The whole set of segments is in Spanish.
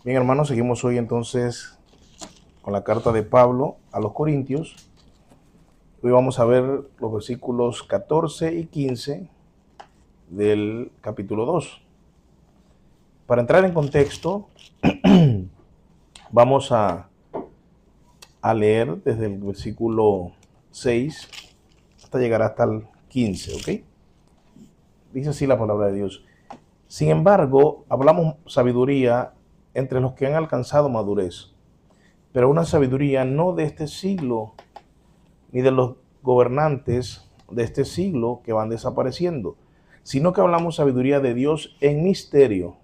Bien, hermanos, seguimos hoy entonces con la carta de Pablo a los Corintios. Hoy vamos a ver los versículos 14 y 15 del capítulo 2. Para entrar en contexto, vamos a leer desde el versículo 6 hasta llegar hasta el 15, ¿ok? Dice así la palabra de Dios. Sin embargo, hablamos sabiduría entre los que han alcanzado madurez, pero una sabiduría no de este siglo, ni de los gobernantes de este siglo que van desapareciendo, sino que hablamos sabiduría de Dios en misterio,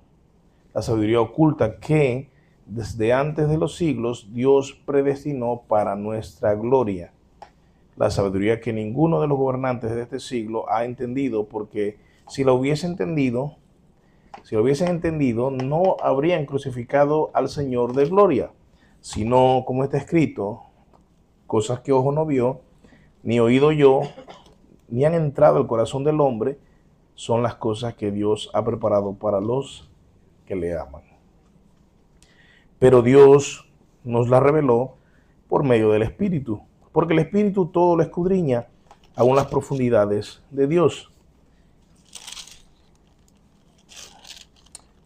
la sabiduría oculta que desde antes de los siglos Dios predestinó para nuestra gloria, la sabiduría que ninguno de los gobernantes de este siglo ha entendido, porque si lo hubiesen entendido, no habrían crucificado al Señor de gloria, sino como está escrito, cosas que ojo no vio, ni oído yo, ni han entrado al corazón del hombre, son las cosas que Dios ha preparado para los que le aman. Pero Dios nos la reveló por medio del Espíritu, porque el Espíritu todo lo escudriña, aún las profundidades de Dios.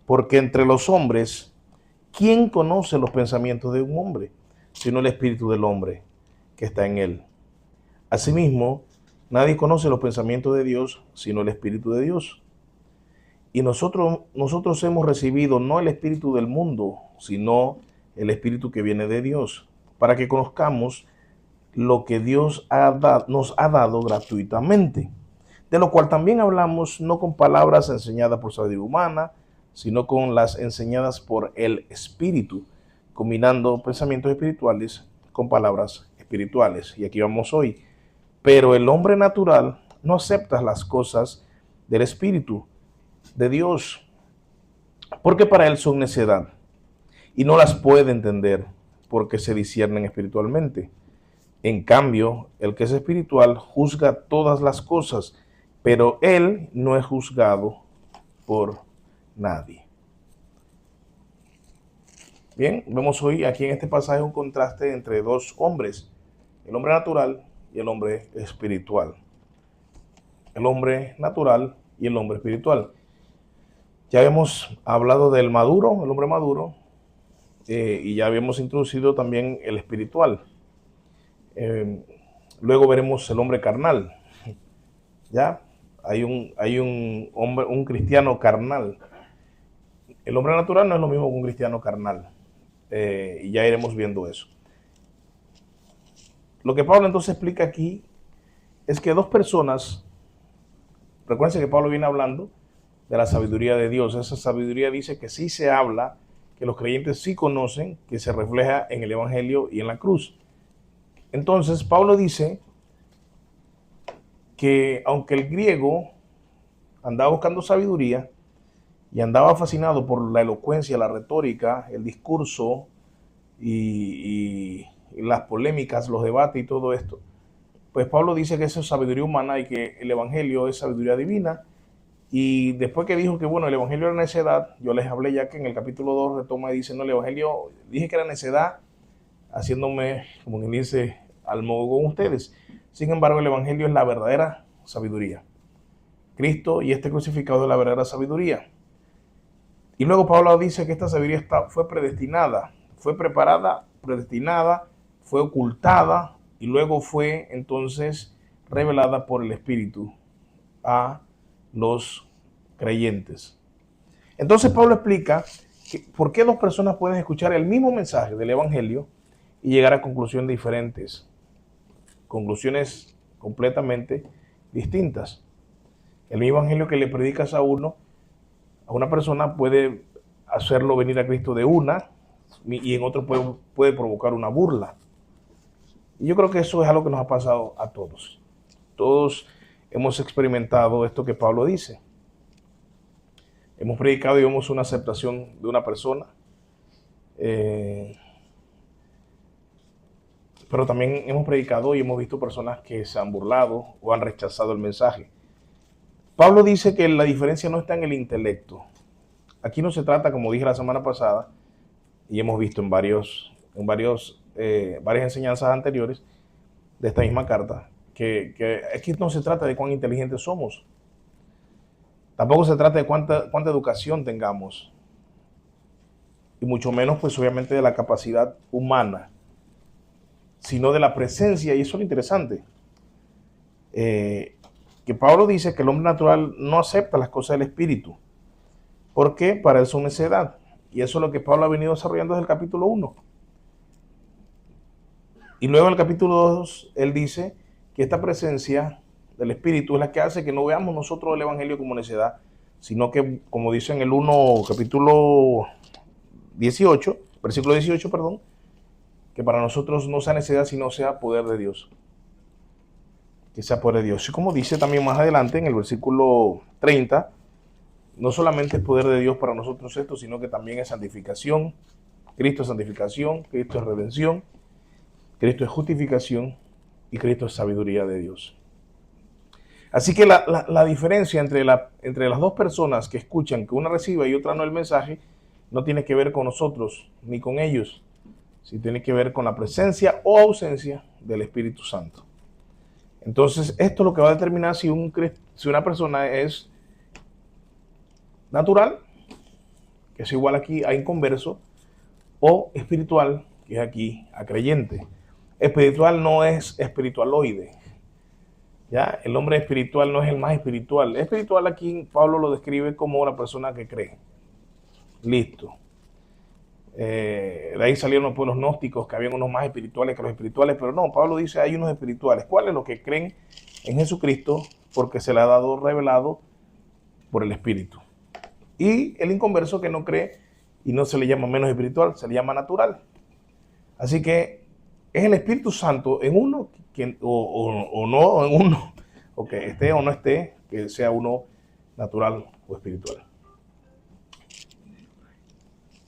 Porque entre los hombres, ¿quién conoce los pensamientos de un hombre, sino el Espíritu del hombre que está en él? Asimismo, nadie conoce los pensamientos de Dios, sino el Espíritu de Dios. Y nosotros hemos recibido no el espíritu del mundo, sino el espíritu que viene de Dios, para que conozcamos lo que Dios nos ha dado gratuitamente, de lo cual también hablamos no con palabras enseñadas por sabiduría humana, sino con las enseñadas por el Espíritu, combinando pensamientos espirituales con palabras espirituales. Y aquí vamos hoy. Pero el hombre natural no acepta las cosas del Espíritu de Dios, porque para él son necedad, y no las puede entender, porque se disciernen espiritualmente. En cambio, el que es espiritual juzga todas las cosas, pero él no es juzgado por nadie. Bien, vemos hoy aquí en este pasaje un contraste entre dos hombres, el hombre natural y el hombre espiritual. El hombre natural y el hombre espiritual. Ya hemos hablado del maduro, el hombre maduro, y ya habíamos introducido también el espiritual. Eh, Luego veremos el hombre carnal. Ya hay un hombre, un cristiano carnal. El hombre natural no es lo mismo que un cristiano carnal. Y ya iremos viendo eso. Lo que Pablo entonces explica aquí es que dos personas, recuerden que Pablo viene hablando de la sabiduría de Dios. Esa sabiduría dice que sí se habla, que los creyentes sí conocen, que se refleja en el Evangelio y en la cruz. Entonces, Pablo dice que aunque el griego andaba buscando sabiduría y andaba fascinado por la elocuencia, la retórica, el discurso y las polémicas, los debates y todo esto, pues Pablo dice que eso es sabiduría humana y que el Evangelio es sabiduría divina. Y después que dijo que, bueno, el Evangelio era necedad, yo les hablé ya que en el capítulo 2 retoma y dice, no, el Evangelio, dije que era necedad, haciéndome, como quien dice, al modo con ustedes. Sin embargo, el Evangelio es la verdadera sabiduría. Cristo y este crucificado es la verdadera sabiduría. Y luego Pablo dice que esta sabiduría fue predestinada, fue preparada, predestinada, fue ocultada y luego fue entonces revelada por el Espíritu a los creyentes. Entonces Pablo explica por qué dos personas pueden escuchar el mismo mensaje del Evangelio y llegar a conclusiones diferentes, conclusiones completamente distintas. El mismo Evangelio que le predicas a uno, a una persona, puede hacerlo venir a Cristo de una y en otro puede provocar una burla. Y yo creo que eso es algo que nos ha pasado a todos. Todos hemos experimentado esto que Pablo dice. Hemos predicado y vemos una aceptación de una persona, pero también hemos predicado y hemos visto personas que se han burlado o han rechazado el mensaje. Pablo dice que la diferencia no está en el intelecto. Aquí no se trata, como dije la semana pasada, y hemos visto en varias enseñanzas anteriores de esta misma carta, que aquí no se trata de cuán inteligentes somos, tampoco se trata de cuánta educación tengamos, y mucho menos, pues obviamente, de la capacidad humana, sino de la presencia, y eso es lo interesante, que Pablo dice que el hombre natural no acepta las cosas del Espíritu, porque para él son necedad, y eso es lo que Pablo ha venido desarrollando desde el capítulo 1. Y luego en el capítulo 2, él dice que esta presencia del Espíritu es la que hace que no veamos nosotros el Evangelio como necedad, sino que, como dice en el 1, capítulo 18, versículo 18, perdón, que para nosotros no sea necedad, sino sea poder de Dios. Que sea poder de Dios. Y como dice también más adelante en el versículo 30, no solamente es poder de Dios para nosotros esto, sino que también es santificación. Cristo es santificación, Cristo es redención, Cristo es justificación y Cristo es sabiduría de Dios. Así que la diferencia entre las dos personas que escuchan, que una reciba y otra no el mensaje, no tiene que ver con nosotros ni con ellos, sino tiene que ver con la presencia o ausencia del Espíritu Santo. Entonces, esto es lo que va a determinar si una persona es natural, que es igual aquí a inconverso, o espiritual, que es aquí a creyente. Espiritual no es espiritualoide. ¿Ya? El hombre espiritual no es el más espiritual. Espiritual aquí Pablo lo describe como una persona que cree. Listo. De ahí salieron pues, los gnósticos, que habían unos más espirituales que los espirituales, pero no, Pablo dice hay unos espirituales. ¿Cuáles? Los que creen en Jesucristo porque se le ha dado revelado por el Espíritu. Y el inconverso que no cree y no se le llama menos espiritual, se le llama natural. Así que es el Espíritu Santo en uno, o no en uno, o que esté o no esté, que sea uno natural o espiritual.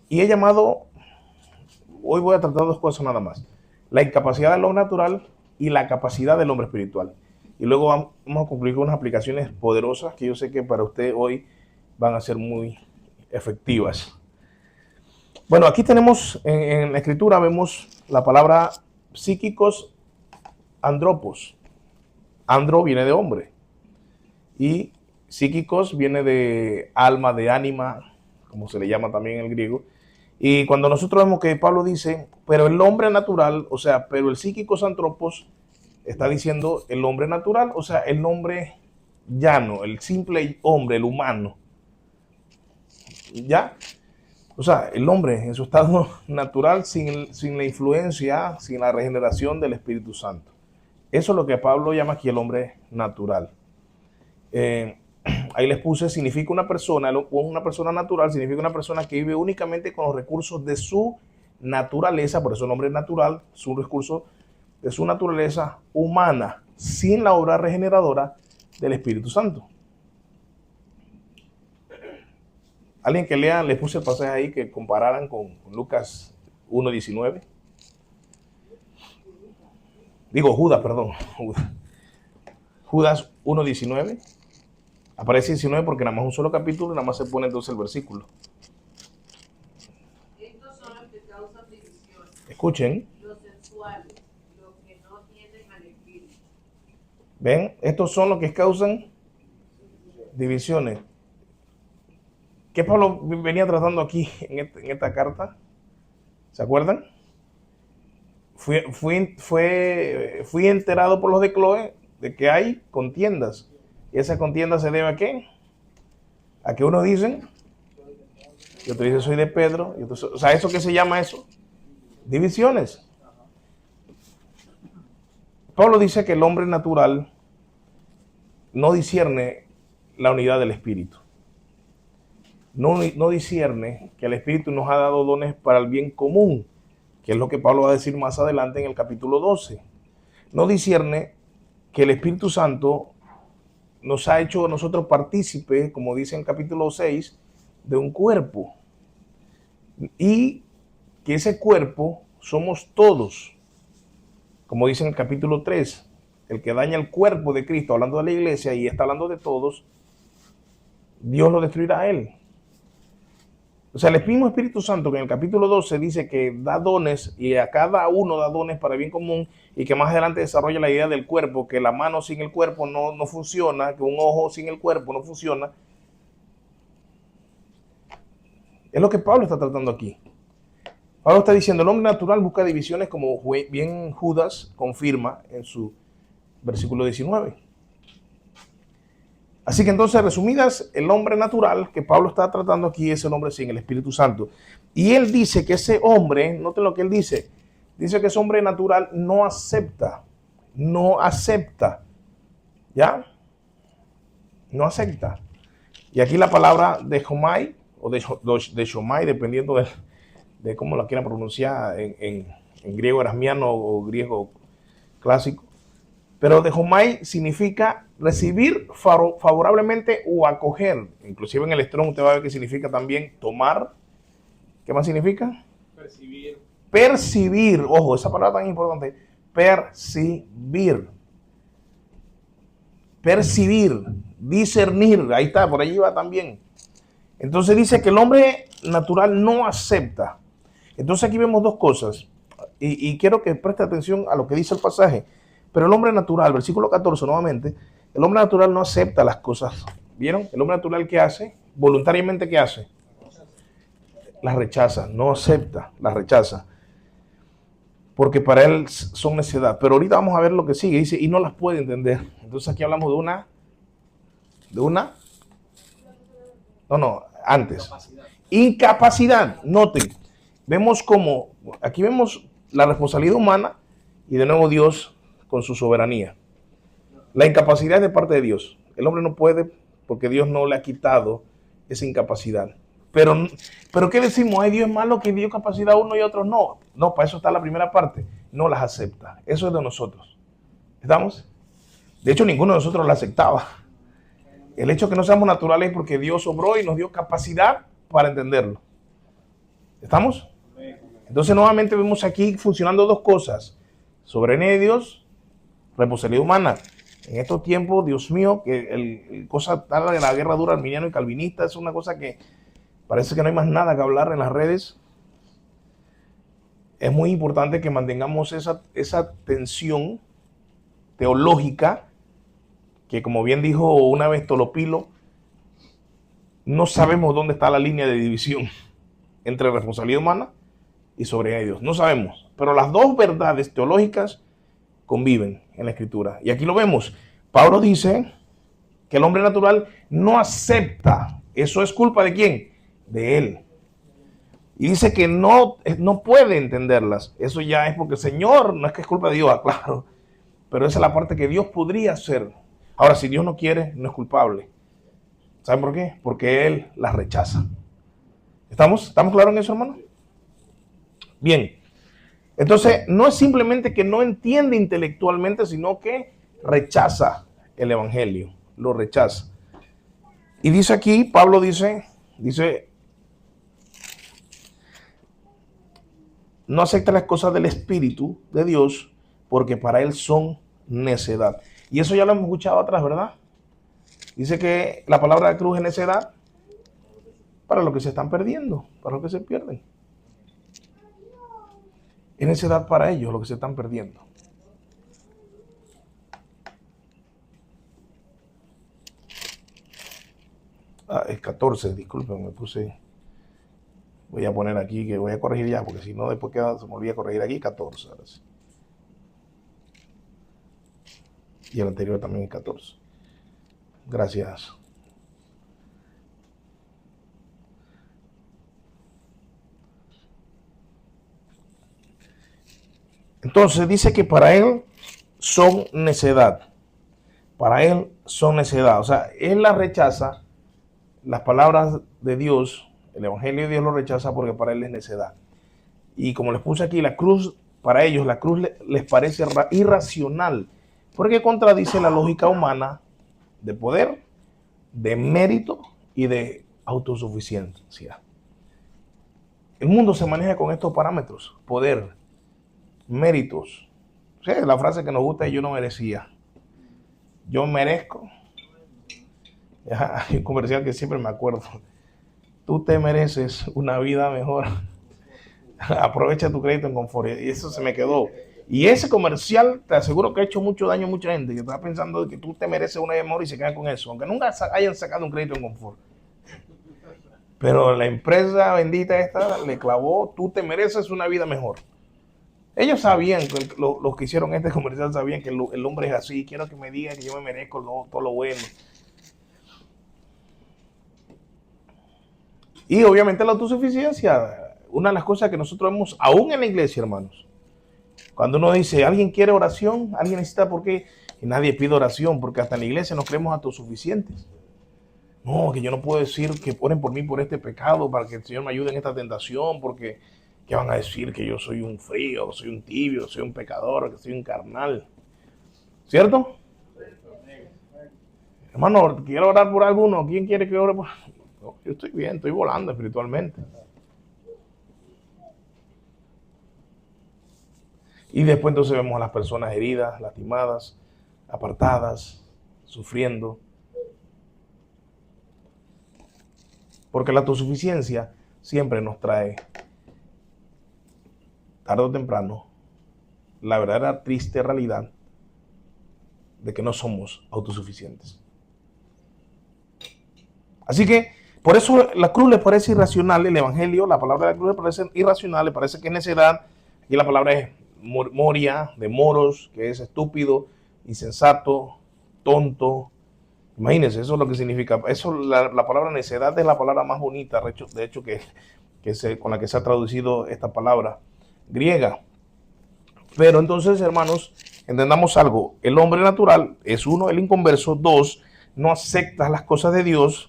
Y he llamado, hoy voy a tratar dos cosas nada más: la incapacidad del hombre natural y la capacidad del hombre espiritual. Y luego vamos a concluir con unas aplicaciones poderosas que yo sé que para usted hoy van a ser muy efectivas. Bueno, aquí tenemos en la escritura, vemos la palabra psíquicos andropos. Andro viene de hombre y psíquicos viene de alma, de ánima, como se le llama también en el griego. Y cuando nosotros vemos que Pablo dice, pero el hombre natural, o sea, pero el psíquicos antropos, está diciendo el hombre natural, o sea, el hombre llano, el simple hombre, el humano. ¿Ya? O sea, el hombre en su estado natural sin la influencia, sin la regeneración del Espíritu Santo. Eso es lo que Pablo llama aquí el hombre natural. Ahí les puse, significa una persona natural, significa una persona que vive únicamente con los recursos de su naturaleza, por eso el hombre natural, su recurso de su naturaleza humana, sin la obra regeneradora del Espíritu Santo. Alguien que lea, le puse el pasaje ahí que compararan con Lucas 1:19. Digo, Judas, perdón. Judas 1:19. Aparece 19 porque nada más un solo capítulo y nada más se pone entonces el versículo. Estos son los que causan división. Escuchen. Los sensuales, los que no tienen al Espíritu. ¿Ven? Estos son los que causan divisiones. ¿Qué Pablo venía tratando aquí en esta carta? ¿Se acuerdan? Fui enterado por los de Cloé de que hay contiendas. ¿Y esa contienda se debe a qué? A que unos dicen, y otros dicen soy de Pedro. Y otros, o sea, ¿eso qué se llama eso? Divisiones. Pablo dice que el hombre natural no discierne la unidad del Espíritu. No discierne que el Espíritu nos ha dado dones para el bien común, que es lo que Pablo va a decir más adelante en el capítulo 12. No discierne que el Espíritu Santo nos ha hecho a nosotros partícipes, como dice en el capítulo 6, de un cuerpo. Y que ese cuerpo somos todos. Como dice en el capítulo 3, el que daña el cuerpo de Cristo, hablando de la iglesia y está hablando de todos, Dios lo destruirá a él. O sea, el mismo Espíritu Santo que en el capítulo 12 dice que da dones y a cada uno da dones para bien común y que más adelante desarrolla la idea del cuerpo, que la mano sin el cuerpo no funciona, que un ojo sin el cuerpo no funciona. Es lo que Pablo está tratando aquí. Pablo está diciendo, el hombre natural busca divisiones como bien Judas confirma en su versículo 19. Así que entonces, resumidas, el hombre natural que Pablo está tratando aquí es el hombre sin el Espíritu Santo. Y él dice que ese hombre, noten lo que él dice que ese hombre natural no acepta, ¿ya? No acepta. Y aquí la palabra de Jomai, o de Shomai, dependiendo de cómo la quieran pronunciar en griego erasmiano o griego clásico. Pero de Jomai significa recibir favorablemente o acoger. Inclusive en el Strong usted va a ver que significa también tomar. ¿Qué más significa? Percibir. Percibir. Ojo, esa palabra tan importante. Percibir. Percibir. Discernir. Ahí está, por allí va también. Entonces dice que el hombre natural no acepta. Entonces aquí vemos dos cosas. Y quiero que preste atención a lo que dice el pasaje. Pero el hombre natural, versículo 14 nuevamente, el hombre natural no acepta las cosas. ¿Vieron? El hombre natural, ¿qué hace? Voluntariamente, ¿qué hace? Las rechaza, no acepta, las rechaza. Porque para él son necedad. Pero ahorita vamos a ver lo que sigue. Dice, y no las puede entender. Entonces aquí hablamos antes. Incapacidad. Noten, vemos como, aquí vemos la responsabilidad humana y de nuevo Dios con su soberanía. La incapacidad es de parte de Dios. El hombre no puede porque Dios no le ha quitado esa incapacidad. Pero ¿qué decimos? Ay, Dios es malo que dio capacidad a uno y a otros no. No, para eso está la primera parte. No las acepta. Eso es de nosotros. ¿Estamos? De hecho, ninguno de nosotros la aceptaba. El hecho de que no seamos naturales es porque Dios obró y nos dio capacidad para entenderlo. ¿Estamos? Entonces, nuevamente vemos aquí funcionando dos cosas. Soberanía de Dios, responsabilidad humana. En estos tiempos, Dios mío, que cosa tal de la guerra dura arminiano y calvinista es una cosa que parece que no hay más nada que hablar en las redes. Es muy importante que mantengamos esa tensión teológica que, como bien dijo una vez Tolopilo, no sabemos dónde está la línea de división entre responsabilidad humana y soberanía de Dios. No sabemos, pero las dos verdades teológicas conviven en la Escritura. Y aquí lo vemos. Pablo dice que el hombre natural no acepta. ¿Eso es culpa de quién? De él. Y dice que no puede entenderlas. Eso ya es porque el Señor, no es que es culpa de Dios, claro, pero esa es la parte que Dios podría hacer. Ahora, si Dios no quiere, no es culpable. ¿Saben por qué? Porque Él las rechaza. ¿Estamos claros en eso, hermano? Bien. Entonces, no es simplemente que no entiende intelectualmente, sino que rechaza el evangelio, lo rechaza. Y dice aquí, Pablo dice, no acepta las cosas del Espíritu de Dios porque para él son necedad. Y eso ya lo hemos escuchado atrás, ¿verdad? Dice que la palabra de cruz es necedad para los que se están perdiendo, para los que se pierden. Es necedad para ellos, lo que se están perdiendo. Es 14, disculpen, me puse. Voy a poner aquí que voy a corregir ya, porque si no después se me olvida corregir aquí, 14. Ahora sí. Y el anterior también es 14. Gracias. Entonces dice que para él son necedad. Para él son necedad. O sea, él la rechaza, las palabras de Dios, el evangelio de Dios lo rechaza porque para él es necedad. Y como les puse aquí, la cruz, para ellos, la cruz les parece irracional, porque contradice la lógica humana de poder, de mérito y de autosuficiencia. El mundo se maneja con estos parámetros: poder, méritos. O sea, la frase que nos gusta es: yo no merecía, yo merezco. Hay un comercial que siempre me acuerdo: tú te mereces una vida mejor. Aprovecha tu crédito en confort. Y eso se me quedó. Y ese comercial, te aseguro que ha hecho mucho daño a mucha gente que está pensando que tú te mereces una vida mejor y se queda con eso, aunque nunca hayan sacado un crédito en confort. Pero la empresa bendita esta le clavó, tú te mereces una vida mejor. Ellos sabían, los que hicieron este comercial sabían que el hombre es así. Quiero que me digan que yo me merezco todo lo bueno. Y obviamente la autosuficiencia, una de las cosas que nosotros vemos aún en la iglesia, hermanos. Cuando uno dice, alguien quiere oración, alguien necesita, ¿por qué? Y nadie pide oración, porque hasta en la iglesia nos creemos autosuficientes. No, que yo no puedo decir que oren por mí por este pecado, para que el Señor me ayude en esta tentación, porque ¿qué van a decir? Que yo soy un frío, soy un tibio, soy un pecador, que soy un carnal. ¿Cierto? Hermano, quiero orar por alguno. ¿Quién quiere que ore por? No, yo estoy bien, estoy volando espiritualmente. Y después entonces vemos a las personas heridas, lastimadas, apartadas, sufriendo. Porque la autosuficiencia siempre nos trae, tarde o temprano, la verdadera triste realidad de que no somos autosuficientes. Así que, por eso la cruz le parece irracional, el evangelio, la palabra de la cruz le parece irracional, le parece que es necedad. Aquí la palabra es moria, de moros, que es estúpido, insensato, tonto. Imagínense, eso es lo que significa. Eso, la palabra necedad es la palabra más bonita, de hecho, con la que se ha traducido esta palabra griega. Pero entonces, hermanos, entendamos algo. El hombre natural es uno, el inconverso. Dos, no acepta las cosas de Dios.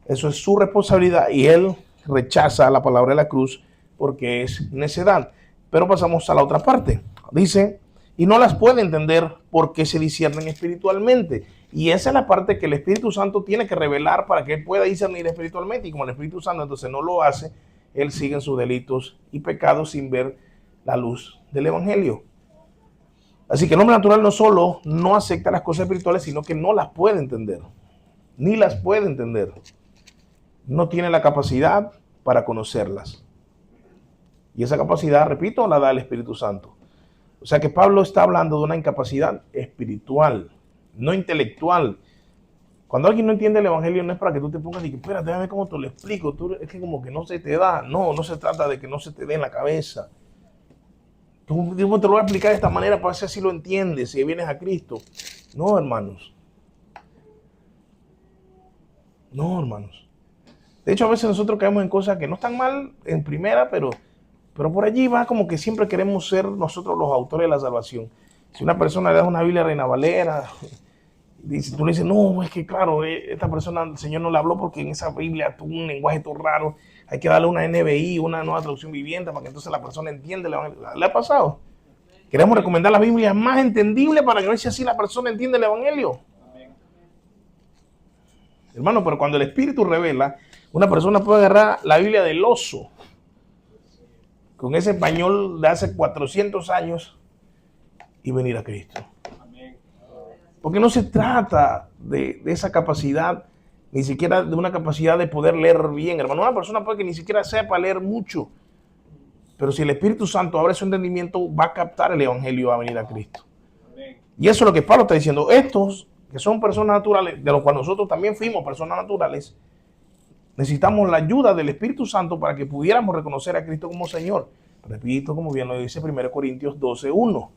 Eso es su responsabilidad y él rechaza la palabra de la cruz porque es necedad. Pero pasamos a la otra parte. Dice, y no las puede entender porque se disciernen espiritualmente. Y esa es la parte que el Espíritu Santo tiene que revelar para que él pueda discernir espiritualmente. Y como el Espíritu Santo entonces no lo hace, él sigue en sus delitos y pecados sin ver la luz del Evangelio. Así que el hombre natural no solo no acepta las cosas espirituales, sino que no las puede entender. Ni las puede entender. No tiene la capacidad para conocerlas. Y esa capacidad, repito, la da el Espíritu Santo. O sea que Pablo está hablando de una incapacidad espiritual, no intelectual. Cuando alguien no entiende el Evangelio, no es para que tú te pongas y que, espérate, déjame cómo te lo explico. Es que como que no se te da. No se trata de que no se te dé en la cabeza. Tú te lo voy a explicar de esta manera para ver si así lo entiendes, si vienes a Cristo. No, hermanos. No, hermanos. De hecho, a veces nosotros caemos en cosas que no están mal en primera, pero por allí va como que siempre queremos ser nosotros los autores de la salvación. Si una persona le da una Biblia Reina Valera, tú le dices, no, es que claro, esta persona, el Señor no le habló porque en esa Biblia tuvo un lenguaje todo raro, hay que darle una NBI, una nueva traducción viviente, para que entonces la persona entienda. ¿Le ha pasado? Queremos recomendar la Biblia más entendible para que ver si así la persona entiende el Evangelio. Hermano, pero cuando el Espíritu revela, una persona puede agarrar la Biblia del oso, con ese español de hace 400 años, y venir a Cristo. Porque no se trata de esa capacidad, ni siquiera de una capacidad de poder leer bien, hermano. Una persona puede que ni siquiera sepa leer mucho, pero si el Espíritu Santo abre su entendimiento, va a captar el Evangelio y va a venir a Cristo. Y eso es lo que Pablo está diciendo. Estos que son personas naturales, de los cuales nosotros también fuimos personas naturales, necesitamos la ayuda del Espíritu Santo para que pudiéramos reconocer a Cristo como Señor. Repito, como bien lo dice 1 Corintios 12:1.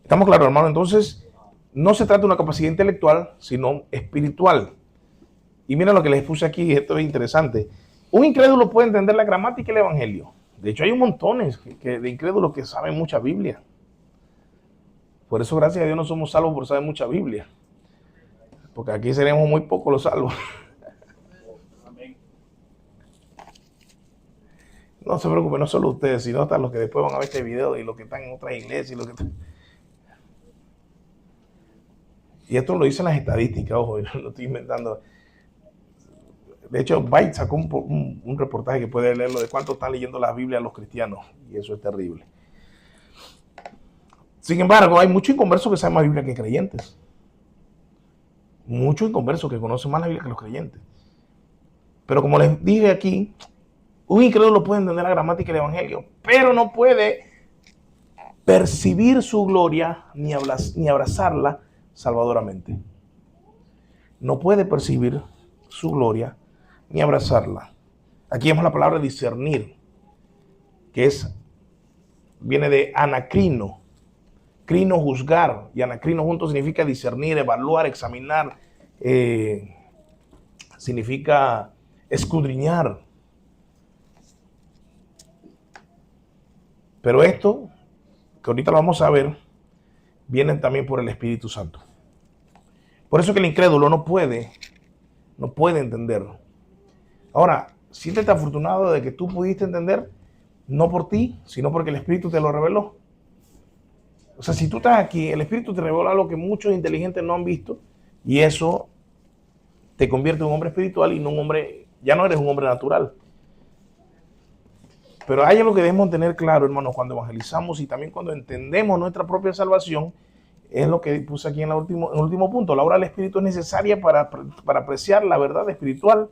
¿Estamos claros, hermano? Entonces, no se trata de una capacidad intelectual, sino espiritual. Y miren lo que les puse aquí, esto es interesante. Un incrédulo puede entender la gramática y el Evangelio. De hecho, hay un montones de incrédulos que saben mucha Biblia. Por eso, gracias a Dios, no somos salvos por saber mucha Biblia. Porque aquí seremos muy pocos los salvos. No se preocupen, no solo ustedes, sino hasta los que después van a ver este video y los que están en otras iglesias. Y esto lo dicen las estadísticas, ojo, yo lo estoy inventando. De hecho, Byte sacó un reportaje que puede leerlo de cuánto están leyendo las Biblias los cristianos. Y eso es terrible. Sin embargo, hay muchos inconversos que saben más Biblia que creyentes. Muchos inconversos que conocen más la Biblia que los creyentes. Pero como les dije aquí, un incrédulo puede entender la gramática del Evangelio, pero no puede percibir su gloria ni abrazarla salvadoramente. No puede percibir su gloria ni abrazarla. Aquí vemos la palabra discernir, que viene de anacrino. Crino, juzgar, y anacrino juntos significa discernir, evaluar, examinar, significa escudriñar. Pero esto, que ahorita lo vamos a ver, viene también por el Espíritu Santo. Por eso que el incrédulo no puede entenderlo. Ahora, siéntete afortunado de que tú pudiste entender, no por ti, sino porque el Espíritu te lo reveló. O sea, si tú estás aquí, el Espíritu te revela algo que muchos inteligentes no han visto, y eso te convierte en un hombre espiritual y no un hombre, ya no eres un hombre natural. Pero hay algo que debemos tener claro, hermanos, cuando evangelizamos y también cuando entendemos nuestra propia salvación, es lo que puse aquí en el último punto. La obra del Espíritu es necesaria para apreciar la verdad espiritual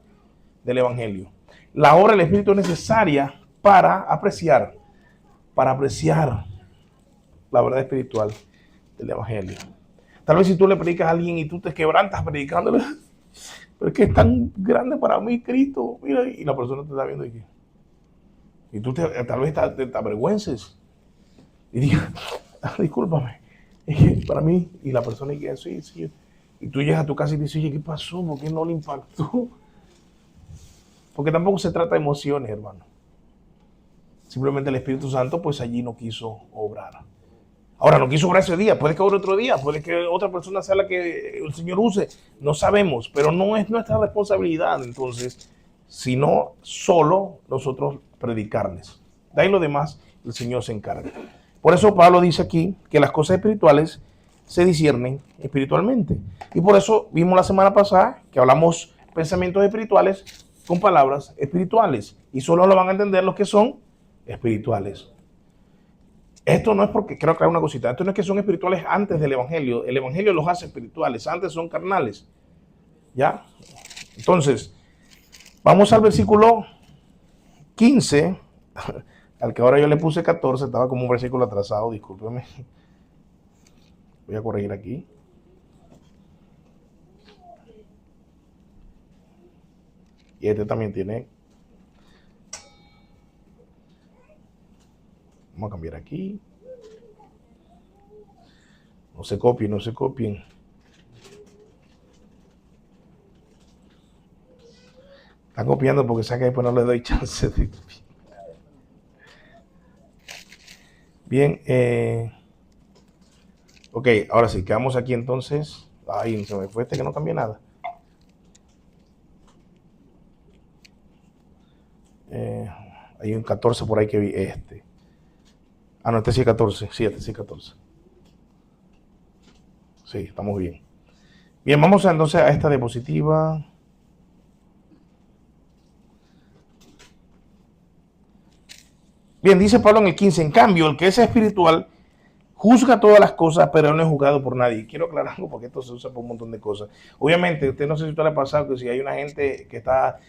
del Evangelio. La obra del Espíritu es necesaria para apreciar la verdad espiritual del Evangelio. Tal vez si tú le predicas a alguien y tú te quebrantas predicándole, pero es que es tan grande para mí Cristo, mira, y la persona te está viendo y tú tal vez te avergüences y digas, discúlpame, es que para mí, y la persona dice, sí, y tú llegas a tu casa y dices, oye, ¿qué pasó? ¿Por qué no le impactó? Porque tampoco se trata de emociones, hermano. Simplemente el Espíritu Santo, pues allí no quiso obrar. Ahora, no quiso obrar ese día, puede que obre otro día, puede que otra persona sea la que el Señor use, no sabemos, pero no es nuestra responsabilidad, entonces, sino solo nosotros predicarles. De ahí lo demás, el Señor se encarga. Por eso Pablo dice aquí que las cosas espirituales se disciernen espiritualmente. Y por eso vimos la semana pasada que hablamos pensamientos espirituales con palabras espirituales. Y solo lo van a entender los que son espirituales. Esto no es porque, quiero aclarar una cosita, esto no es que son espirituales antes del Evangelio. El Evangelio los hace espirituales, antes son carnales. ¿Ya? Entonces, vamos al versículo 15, al que ahora yo le puse 14, estaba como un versículo atrasado, discúlpeme. Voy a corregir aquí. Y este también tiene. Vamos a cambiar aquí. No se copien. Están copiando porque saben que después no les doy chance de copiar. Bien, ok, ahora sí, quedamos aquí entonces. Ay, se me fue que no cambié nada. Hay un 14 por ahí que vi este. No, este sí es 14. Sí, este sí es 14. Sí, estamos bien. Bien, vamos entonces a esta diapositiva. Bien, dice Pablo en el 15, en cambio, el que es espiritual juzga todas las cosas, pero no es juzgado por nadie. Quiero aclarar algo porque esto se usa por un montón de cosas. Obviamente, usted no sé si usted le ha pasado que si hay una gente que está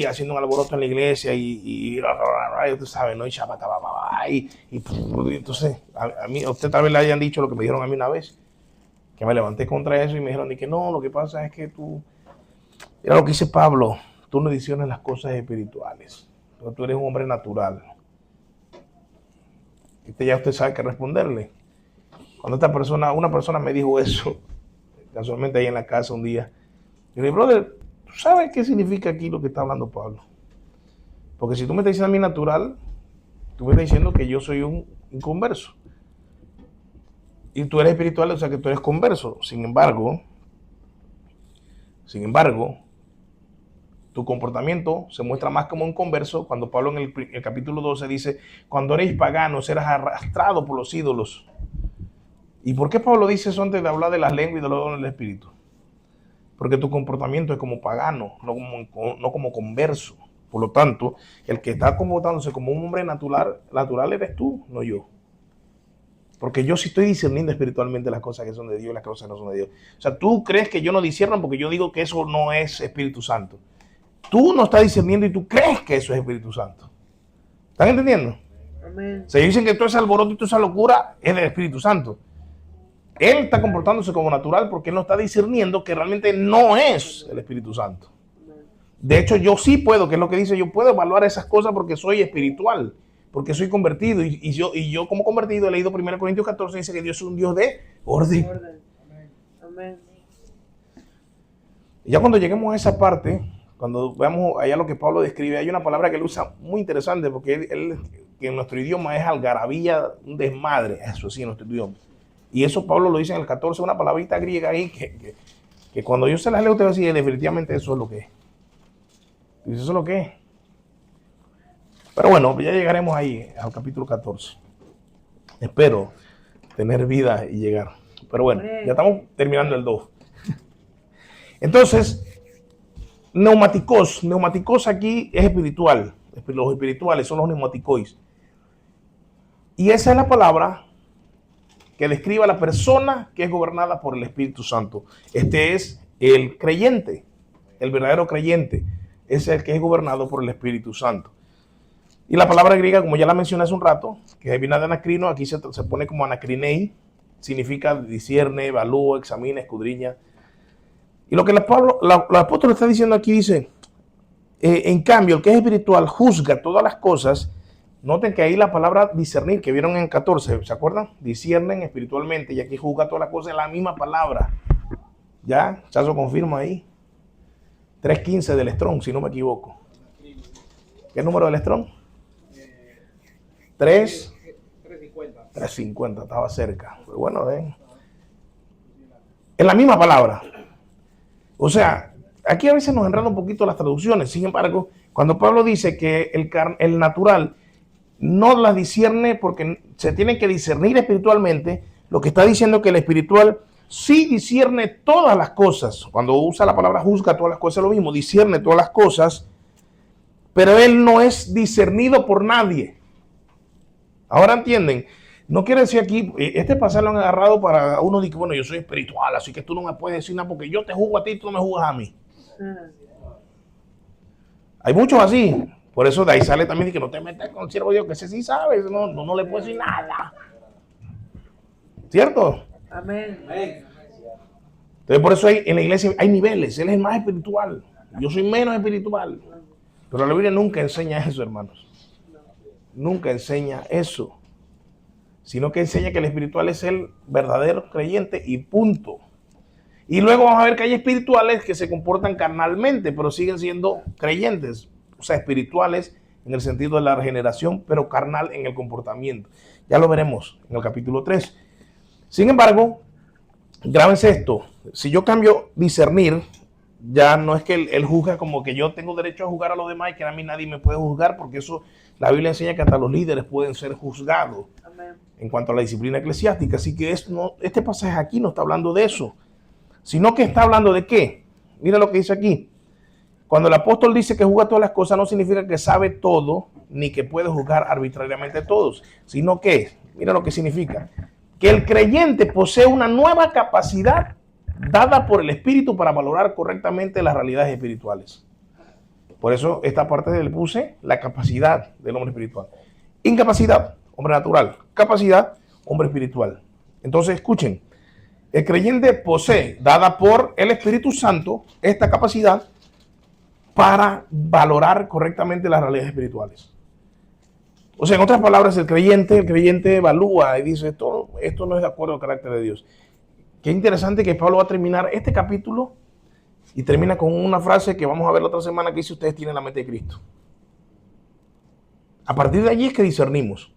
haciendo un alboroto en la iglesia y usted sabe, ¿no? Y entonces, a mí, a usted tal vez le hayan dicho lo que me dijeron a mí una vez, que me levanté contra eso y me dijeron que no, lo que pasa es que era lo que dice Pablo, tú no ediciones las cosas espirituales, tú eres un hombre natural. Ya usted sabe qué responderle. Cuando una persona me dijo eso, casualmente ahí en la casa un día, yo le dije, brother, ¿tú sabes qué significa aquí lo que está hablando Pablo? Porque si tú me estás diciendo a mí natural, tú me estás diciendo que yo soy un inconverso. Y tú eres espiritual, o sea que tú eres converso. Sin embargo, tu comportamiento se muestra más como un converso cuando Pablo en el capítulo 12 dice, cuando eres pagano serás arrastrado por los ídolos. ¿Y por qué Pablo dice eso antes de hablar de las lenguas y de los dones del Espíritu? Porque tu comportamiento es como pagano, no como converso. Por lo tanto, el que está comportándose como un hombre natural eres tú, no yo. Porque yo sí estoy discerniendo espiritualmente las cosas que son de Dios y las cosas que no son de Dios. O sea, tú crees que yo no discierno porque yo digo que eso no es Espíritu Santo. Tú no estás discerniendo y tú crees que eso es Espíritu Santo. ¿Están entendiendo? Amén. Se dicen que todo ese alboroto y toda esa locura es del Espíritu Santo. Él está comportándose como natural porque él no está discerniendo que realmente no es el Espíritu Santo. De hecho, yo sí puedo, que es lo que dice, yo puedo evaluar esas cosas porque soy espiritual, porque soy convertido. Y yo como convertido he leído 1 Corintios 14, dice que Dios es un Dios de orden. Amén. Y ya cuando lleguemos a esa parte, cuando veamos allá lo que Pablo describe, hay una palabra que él usa muy interesante porque él que en nuestro idioma es algarabía, un desmadre, eso sí, en nuestro idioma. Y eso Pablo lo dice en el 14, una palabrita griega ahí que cuando yo se las leo, usted va a decir, definitivamente eso es lo que es. Y eso es lo que es. Pero bueno, ya llegaremos ahí al capítulo 14. Espero tener vida y llegar. Pero bueno, ya estamos terminando el 2. Entonces, neumáticos aquí es espiritual. Los espirituales son los neumáticos. Y esa es la palabra que describe a la persona que es gobernada por el Espíritu Santo. Este es el creyente, el verdadero creyente. Es el que es gobernado por el Espíritu Santo. Y la palabra griega, como ya la mencioné hace un rato, que viene de anacrino, aquí se pone como anacrinei, significa discierne, evalúa, examina, escudriña. Y lo que el apóstol está diciendo aquí dice, en cambio, el que es espiritual juzga todas las cosas. Noten que ahí la palabra discernir, que vieron en 14, ¿se acuerdan? Disciernen espiritualmente y aquí juzga todas las cosas en la misma palabra. ¿Ya? Chazo confirma ahí. 3.15 del Strong, si no me equivoco. ¿Qué número del Strong? 3.50, estaba cerca. Pero bueno, en la misma palabra. O sea, aquí a veces nos enredan un poquito las traducciones. Sin embargo, cuando Pablo dice que el natural no las discierne porque se tiene que discernir espiritualmente, lo que está diciendo es que el espiritual sí discierne todas las cosas. Cuando usa la palabra juzga todas las cosas, es lo mismo, discierne todas las cosas, pero él no es discernido por nadie. Ahora entienden, no quiere decir aquí, este pasaje lo han agarrado para uno de que, bueno, yo soy espiritual, así que tú no me puedes decir nada porque yo te juzgo a ti y tú no me juzgas a mí. Hay muchos así, por eso de ahí sale también que no te metas con el siervo de Dios, que ese sí sabe, no le puedes decir nada. ¿Cierto? Amén. Entonces por eso en la iglesia hay niveles, él es más espiritual, yo soy menos espiritual. Pero la Biblia nunca enseña eso, hermanos. Nunca enseña eso. Sino que enseña que el espiritual es el verdadero creyente y punto. Y luego vamos a ver que hay espirituales que se comportan carnalmente, pero siguen siendo creyentes. O sea, espirituales en el sentido de la regeneración, pero carnal en el comportamiento. Ya lo veremos en el capítulo 3. Sin embargo, grábense esto. Si yo cambio discernir, ya no es que él juzga como que yo tengo derecho a juzgar a los demás y que a mí nadie me puede juzgar, porque eso la Biblia enseña que hasta los líderes pueden ser juzgados. Amén. En cuanto a la disciplina eclesiástica. Así que este pasaje aquí no está hablando de eso, sino que está hablando de qué. Mira lo que dice aquí. Cuando el apóstol dice que juzga todas las cosas, no significa que sabe todo, ni que puede juzgar arbitrariamente a todos, sino que, mira lo que significa, que el creyente posee una nueva capacidad dada por el Espíritu para valorar correctamente las realidades espirituales. Por eso esta parte le puse la capacidad del hombre espiritual. Incapacidad, hombre natural. Capacidad, hombre espiritual. Entonces, escuchen, el creyente posee, dada por el Espíritu Santo, esta capacidad para valorar correctamente las realidades espirituales. O sea, en otras palabras, el creyente evalúa y dice, esto no es de acuerdo al carácter de Dios. Qué interesante que Pablo va a terminar este capítulo y termina con una frase que vamos a ver la otra semana que dice, ustedes tienen la mente de Cristo. A partir de allí es que discernimos.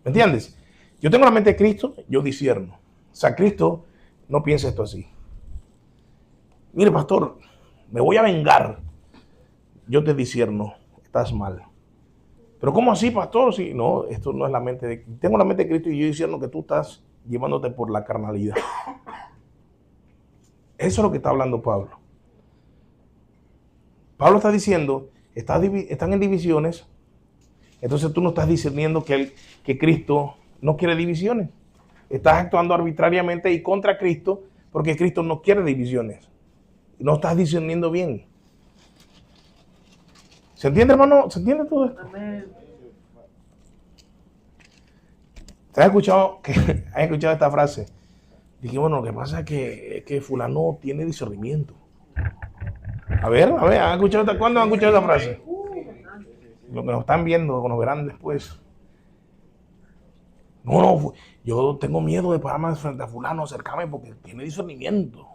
¿Me entiendes? Yo tengo la mente de Cristo, yo discierno. O sea, Cristo no piensa esto así. Mire, pastor, me voy a vengar. Yo te discierno, estás mal. Pero ¿cómo así, pastor? Si no, esto no es la mente de Cristo. Tengo la mente de Cristo y yo discierno que tú estás llevándote por la carnalidad. Eso es lo que está hablando Pablo. Pablo está diciendo, están en divisiones, entonces tú no estás discerniendo que Cristo no quiere divisiones. Estás actuando arbitrariamente y contra Cristo, porque Cristo no quiere divisiones. No estás discerniendo bien. ¿Se entiende, hermano? ¿Se entiende todo esto? ¿Has escuchado esta frase? Dije, bueno, lo que pasa es que fulano tiene discernimiento. A ver, ¿cuándo han escuchado esta frase? Lo que nos están viendo, nos verán después. No, yo tengo miedo de pararme frente a fulano, acercarme porque tiene discernimiento.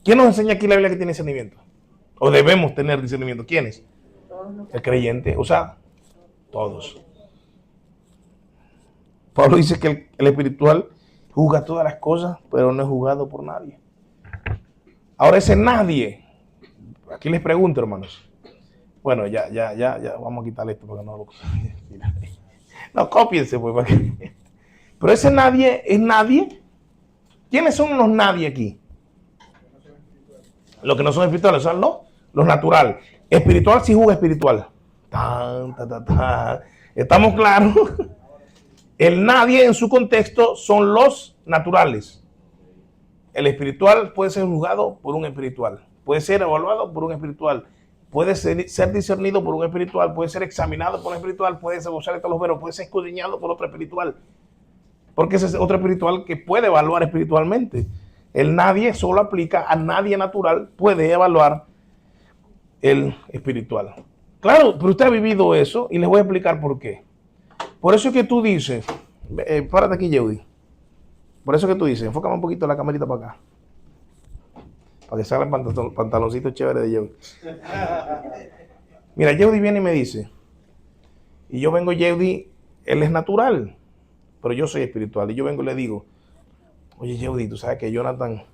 ¿Quién nos enseña aquí la Biblia que tiene discernimiento? O debemos tener discernimiento. ¿Quiénes? El creyente, o sea, todos. Pablo dice que el espiritual juzga todas las cosas, pero no es juzgado por nadie. Ahora ese nadie, aquí les pregunto, hermanos. Bueno, ya, vamos a quitarle esto porque no lo... No, cópiense, pues. Pero ese nadie es nadie. ¿Quiénes son los nadie aquí? Los que no son espirituales, son los natural. Espiritual sí juzga espiritual. ¿Estamos claros? El nadie en su contexto son los naturales. El espiritual puede ser juzgado por un espiritual. Puede ser evaluado por un espiritual. Puede ser discernido por un espiritual. Puede ser examinado por un espiritual. Puede ser gozar de todos los veros. Puede ser escudriñado por otro espiritual. Porque ese es otro espiritual que puede evaluar espiritualmente. El nadie solo aplica a nadie natural. Puede evaluar el espiritual. Claro, pero usted ha vivido eso y les voy a explicar por qué. Por eso es que tú dices, párate aquí, Yeudi. Por eso es que tú dices, enfócame un poquito la camarita para acá. Para que salga el pantaloncito chévere de Yeudi. Mira, Yeudi viene y me dice, y yo vengo, Yeudi, él es natural, pero yo soy espiritual. Y yo vengo y le digo, oye, Yeudi, tú sabes que Jonathan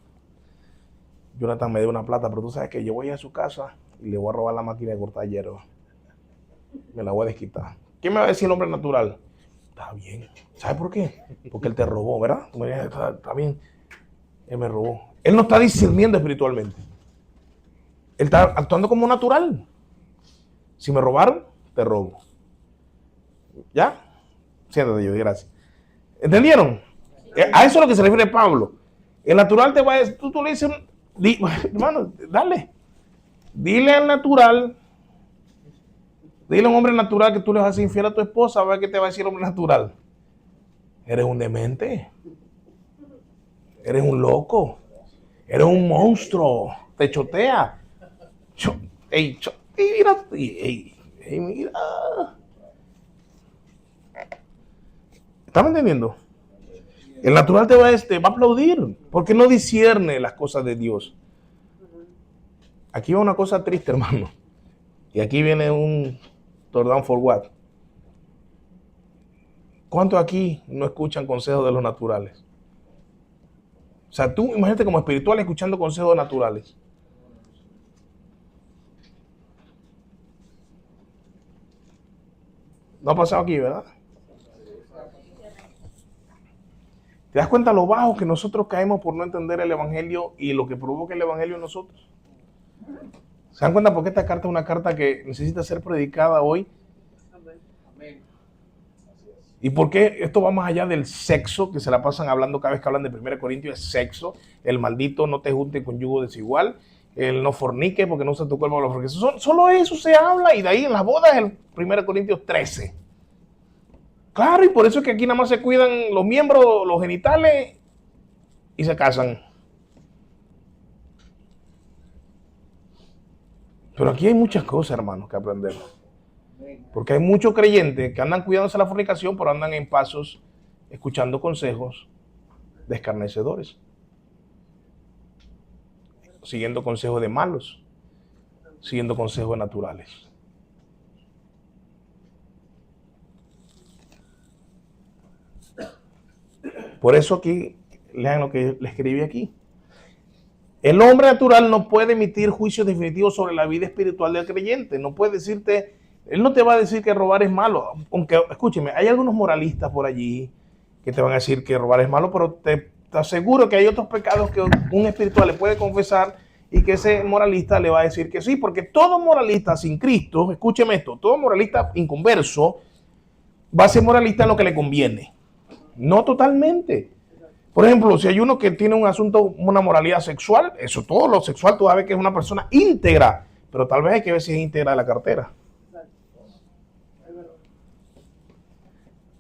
me dio una plata, pero tú sabes que yo voy a su casa y le voy a robar la máquina de cortar hierba. Me la voy a desquitar. ¿Qué me va a decir el hombre natural? Está bien. ¿Sabes por qué? Porque él te robó, ¿verdad? Está bien. Él me robó. Él no está discerniendo espiritualmente. Él está actuando como natural. Si me robaron, te robo. ¿Ya? Siéntate, yo, gracias. ¿Entendieron? A eso es lo que se refiere Pablo. El natural te va a decir, tú le dices, hermano, dale. Dile al natural. Dile a un hombre natural que tú le vas a hacer infiel a tu esposa, a ver qué te va a decir el hombre natural. Eres un demente. Eres un loco. Eres un monstruo. Te chotea. Mira. ¿Estás entendiendo? El natural te va a aplaudir porque no discierne las cosas de Dios. Aquí va una cosa triste, hermano. Y aquí viene un down for what. ¿Cuántos aquí no escuchan consejos de los naturales? O sea, tú imagínate como espiritual escuchando consejos naturales. No ha pasado aquí, ¿verdad? ¿Te das cuenta lo bajo que nosotros caemos por no entender el evangelio y lo que provoca el evangelio en nosotros? ¿Se dan cuenta por qué esta carta es una carta que necesita ser predicada hoy? ¿Y por qué esto va más allá del sexo, que se la pasan hablando cada vez que hablan de 1 Corintios, es sexo? El maldito no te junte con yugo desigual, el no fornique porque no se tu cuerpo lo fornique. Solo eso se habla y de ahí en las bodas el 1 Corintios 13. Claro, y por eso es que aquí nada más se cuidan los miembros, los genitales y se casan. Pero aquí hay muchas cosas, hermanos, que aprender. Porque hay muchos creyentes que andan cuidándose de la fornicación, pero andan en pasos escuchando consejos de escarnecedores. Siguiendo consejos de malos. Siguiendo consejos naturales. Por eso aquí, lean lo que le escribí aquí. El hombre natural no puede emitir juicios definitivos sobre la vida espiritual del creyente. No puede decirte, él no te va a decir que robar es malo. Aunque, escúcheme, hay algunos moralistas por allí que te van a decir que robar es malo, pero te aseguro que hay otros pecados que un espiritual le puede confesar y que ese moralista le va a decir que sí, porque todo moralista sin Cristo, escúcheme esto, todo moralista inconverso va a ser moralista en lo que le conviene. No totalmente. Por ejemplo, si hay uno que tiene un asunto, una moralidad sexual, eso, todo lo sexual, tú sabes que es una persona íntegra, pero tal vez hay que ver si es íntegra de la cartera.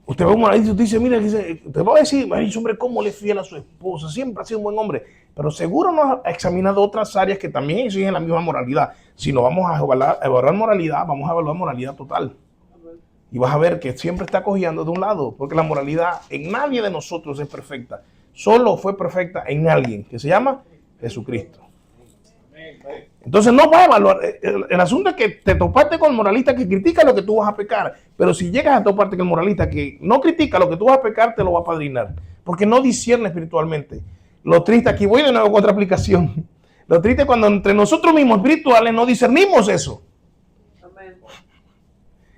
Usted va a un moralista y usted dice, mira, te va a decir, ay, hombre, cómo le es fiel a su esposa, siempre ha sido un buen hombre, pero seguro no ha examinado otras áreas que también exigen la misma moralidad. Si no vamos a evaluar moralidad, vamos a evaluar moralidad total. Y vas a ver que siempre está cogiendo de un lado, porque la moralidad en nadie de nosotros es perfecta. Solo fue perfecta en alguien, que se llama Jesucristo. Entonces no va a evaluar. El asunto es que te topaste con el moralista que critica lo que tú vas a pecar. Pero si llegas a toparte con el moralista que no critica lo que tú vas a pecar, te lo va a padrinar. Porque no discierne espiritualmente. Lo triste, aquí voy de nuevo con otra aplicación. Lo triste es cuando entre nosotros mismos espirituales no discernimos eso.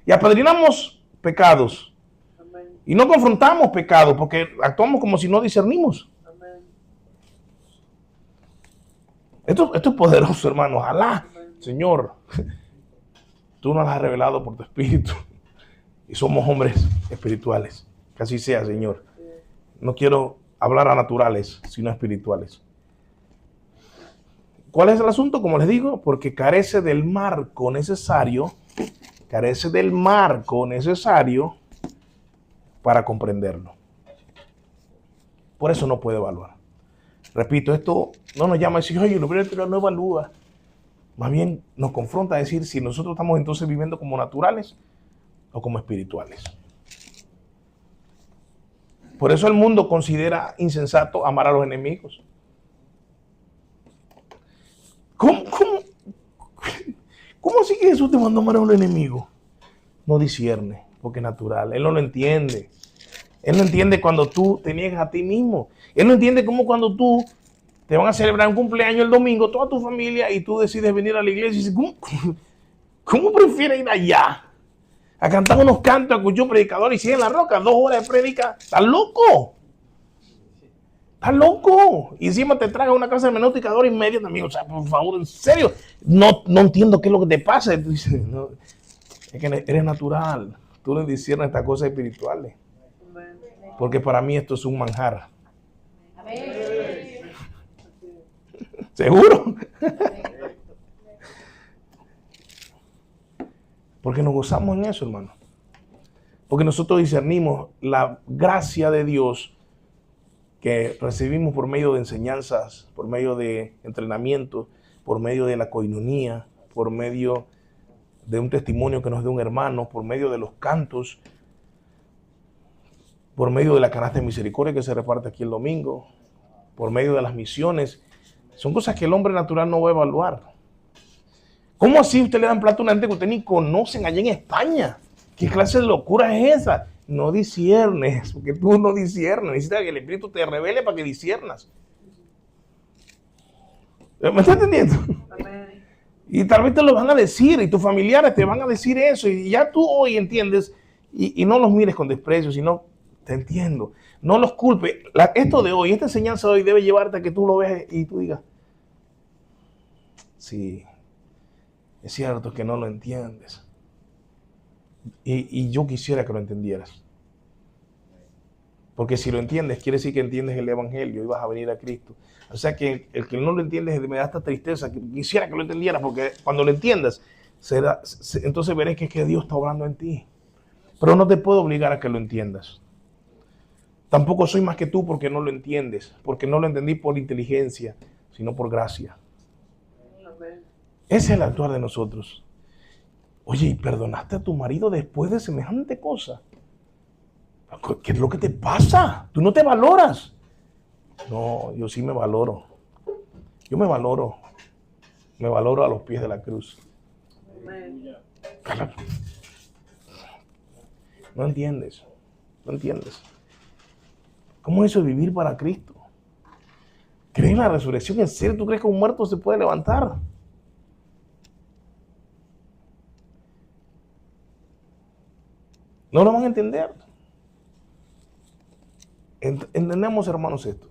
Y apadrinamos pecados. Y no confrontamos pecados porque actuamos como si no discernimos. Esto es poderoso, hermano. Ojalá, Señor, tú nos has revelado por tu espíritu. Y somos hombres espirituales. Que así sea, Señor. No quiero hablar a naturales, sino a espirituales. ¿Cuál es el asunto? Como les digo, porque carece del marco necesario para comprenderlo. Por eso no puede evaluar. Repito, esto no nos llama a decir, oye, lo primero no evalúa. Más bien nos confronta a decir si nosotros estamos entonces viviendo como naturales o como espirituales. Por eso el mundo considera insensato amar a los enemigos. ¿Cómo así que Jesús te mandó a amar a un enemigo? No discierne, porque es natural. Él no lo entiende. Él no entiende cuando tú te niegas a ti mismo. Él no entiende cómo cuando tú te van a celebrar un cumpleaños el domingo, toda tu familia, y tú decides venir a la iglesia y dices, ¿cómo prefieres ir allá? A cantar unos cantos, a escuchar un predicador y sigue en la roca, 2 horas de prédica. ¿Estás loco? ¿Estás loco? Y encima te traga una clase de hermenéutica de 1 hora y media también. O sea, por favor, en serio, no entiendo qué es lo que te pasa. Tú dices, no, es que eres natural. Tú le disciernes estas cosas espirituales. Porque para mí esto es un manjar. ¿Seguro? Porque nos gozamos en eso, hermano. Porque nosotros discernimos la gracia de Dios que recibimos por medio de enseñanzas, por medio de entrenamiento, por medio de la coinonía, por medio de un testimonio que nos dé un hermano, por medio de los cantos, por medio de la canasta de misericordia que se reparte aquí el domingo, por medio de las misiones. Son cosas que el hombre natural no va a evaluar. ¿Cómo así usted le dan plata a una gente que usted ni conocen allá en España? ¿Qué clase de locura es esa? No disciernes, porque tú no disciernes. Necesitas que el Espíritu te revele para que disciernas. ¿Me estás entendiendo? Amén. Y tal vez te lo van a decir, y tus familiares te van a decir eso, y ya tú hoy entiendes, y no los mires con desprecio, sino te entiendo. No los culpes. Esto de hoy, esta enseñanza de hoy debe llevarte a que tú lo veas y tú digas, sí, es cierto que no lo entiendes. Y yo quisiera que lo entendieras. Porque si lo entiendes, quiere decir que entiendes el Evangelio y vas a venir a Cristo. O sea que el que no lo entiendes me da esta tristeza, que quisiera que lo entendieras, porque cuando lo entiendas, entonces verás que es que Dios está obrando en ti. Pero no te puedo obligar a que lo entiendas. Tampoco soy más que tú porque no lo entiendes, porque no lo entendí por inteligencia, sino por gracia. Ese es el actuar de nosotros. Oye, ¿y perdonaste a tu marido después de semejante cosa? ¿Qué es lo que te pasa? Tú no te valoras. No, yo sí me valoro. Yo me valoro. Me valoro a los pies de la cruz. No entiendes. No entiendes. ¿Cómo es eso de vivir para Cristo? ¿Crees en la resurrección? ¿En serio tú crees que un muerto se puede levantar? No lo van a entender. Entendemos, hermanos, esto.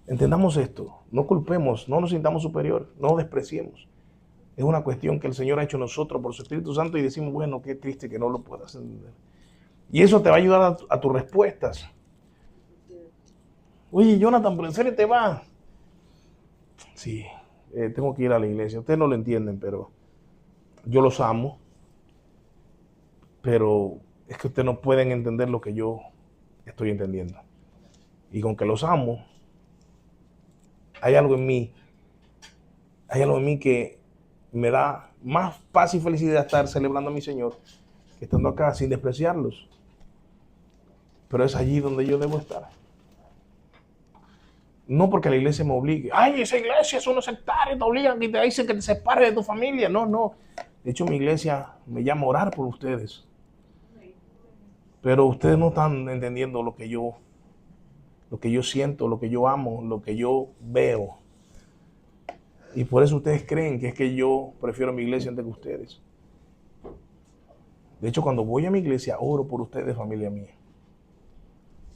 Entendamos esto. No culpemos, no nos sintamos superior, no despreciemos. Es una cuestión que el Señor ha hecho nosotros por su Espíritu Santo y decimos, bueno, qué triste que no lo puedas entender. Y eso te va a ayudar a tus respuestas. Oye, Jonathan, pero en serio te va. Sí, tengo que ir a la iglesia. Ustedes no lo entienden, pero yo los amo. Pero es que ustedes no pueden entender lo que yo estoy entendiendo. Y con que los amo, hay algo en mí, que me da más paz y felicidad estar celebrando a mi Señor que estando acá sin despreciarlos. Pero es allí donde yo debo estar. No porque la iglesia me obligue. Ay, esa iglesia es unos sectarios, te obligan y te dicen que te separes de tu familia. No, no. De hecho, mi iglesia me llama a orar por ustedes. Pero ustedes no están entendiendo lo que yo siento, lo que yo amo, lo que yo veo. Y por eso ustedes creen que es que yo prefiero mi iglesia antes que ustedes. De hecho, cuando voy a mi iglesia, oro por ustedes, familia mía.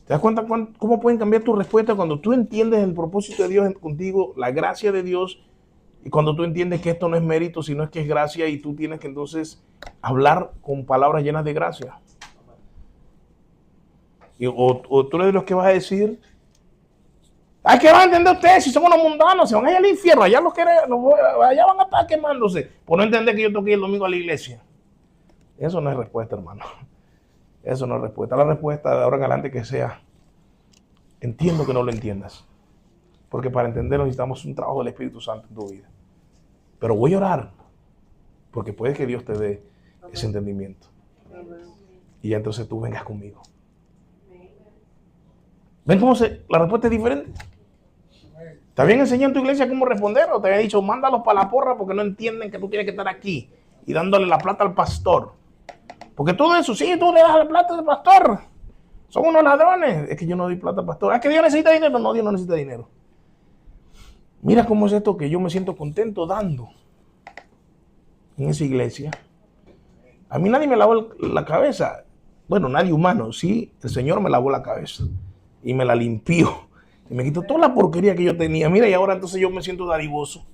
¿Te das cuenta cómo pueden cambiar tu respuesta cuando tú entiendes el propósito de Dios contigo, la gracia de Dios, y cuando tú entiendes que esto no es mérito, sino es que es gracia, y tú tienes que entonces hablar con palabras llenas de gracia? O tú eres de los que vas a decir, ay, ¿qué van a entender ustedes si son unos mundanos? Se van a ir al infierno, allá allá van a estar quemándose por no entender que yo tengo que ir el domingo a la iglesia. Eso no es respuesta, hermano. Eso no es respuesta. La respuesta de ahora en adelante que sea, entiendo que no lo entiendas. Porque para entenderlo necesitamos un trabajo del Espíritu Santo en tu vida. Pero voy a orar, porque puede que Dios te dé ese entendimiento. Y ya entonces tú vengas conmigo. ¿Ven cómo la respuesta es diferente? ¿Te habían enseñado en tu iglesia cómo responder? ¿O te habían dicho, mándalos para la porra porque no entienden que tú tienes que estar aquí y dándole la plata al pastor? Porque todo eso, sí, tú le das la plata al pastor. Son unos ladrones. Es que yo no doy plata al pastor. ¿Es que Dios necesita dinero? No, Dios no necesita dinero. Mira cómo es esto que yo me siento contento dando en esa iglesia. A mí nadie me lavó la cabeza. Bueno, nadie humano. Sí, el Señor me lavó la cabeza y me la limpió. Y me quitó toda la porquería que yo tenía. Mira, y ahora entonces yo me siento dadivoso.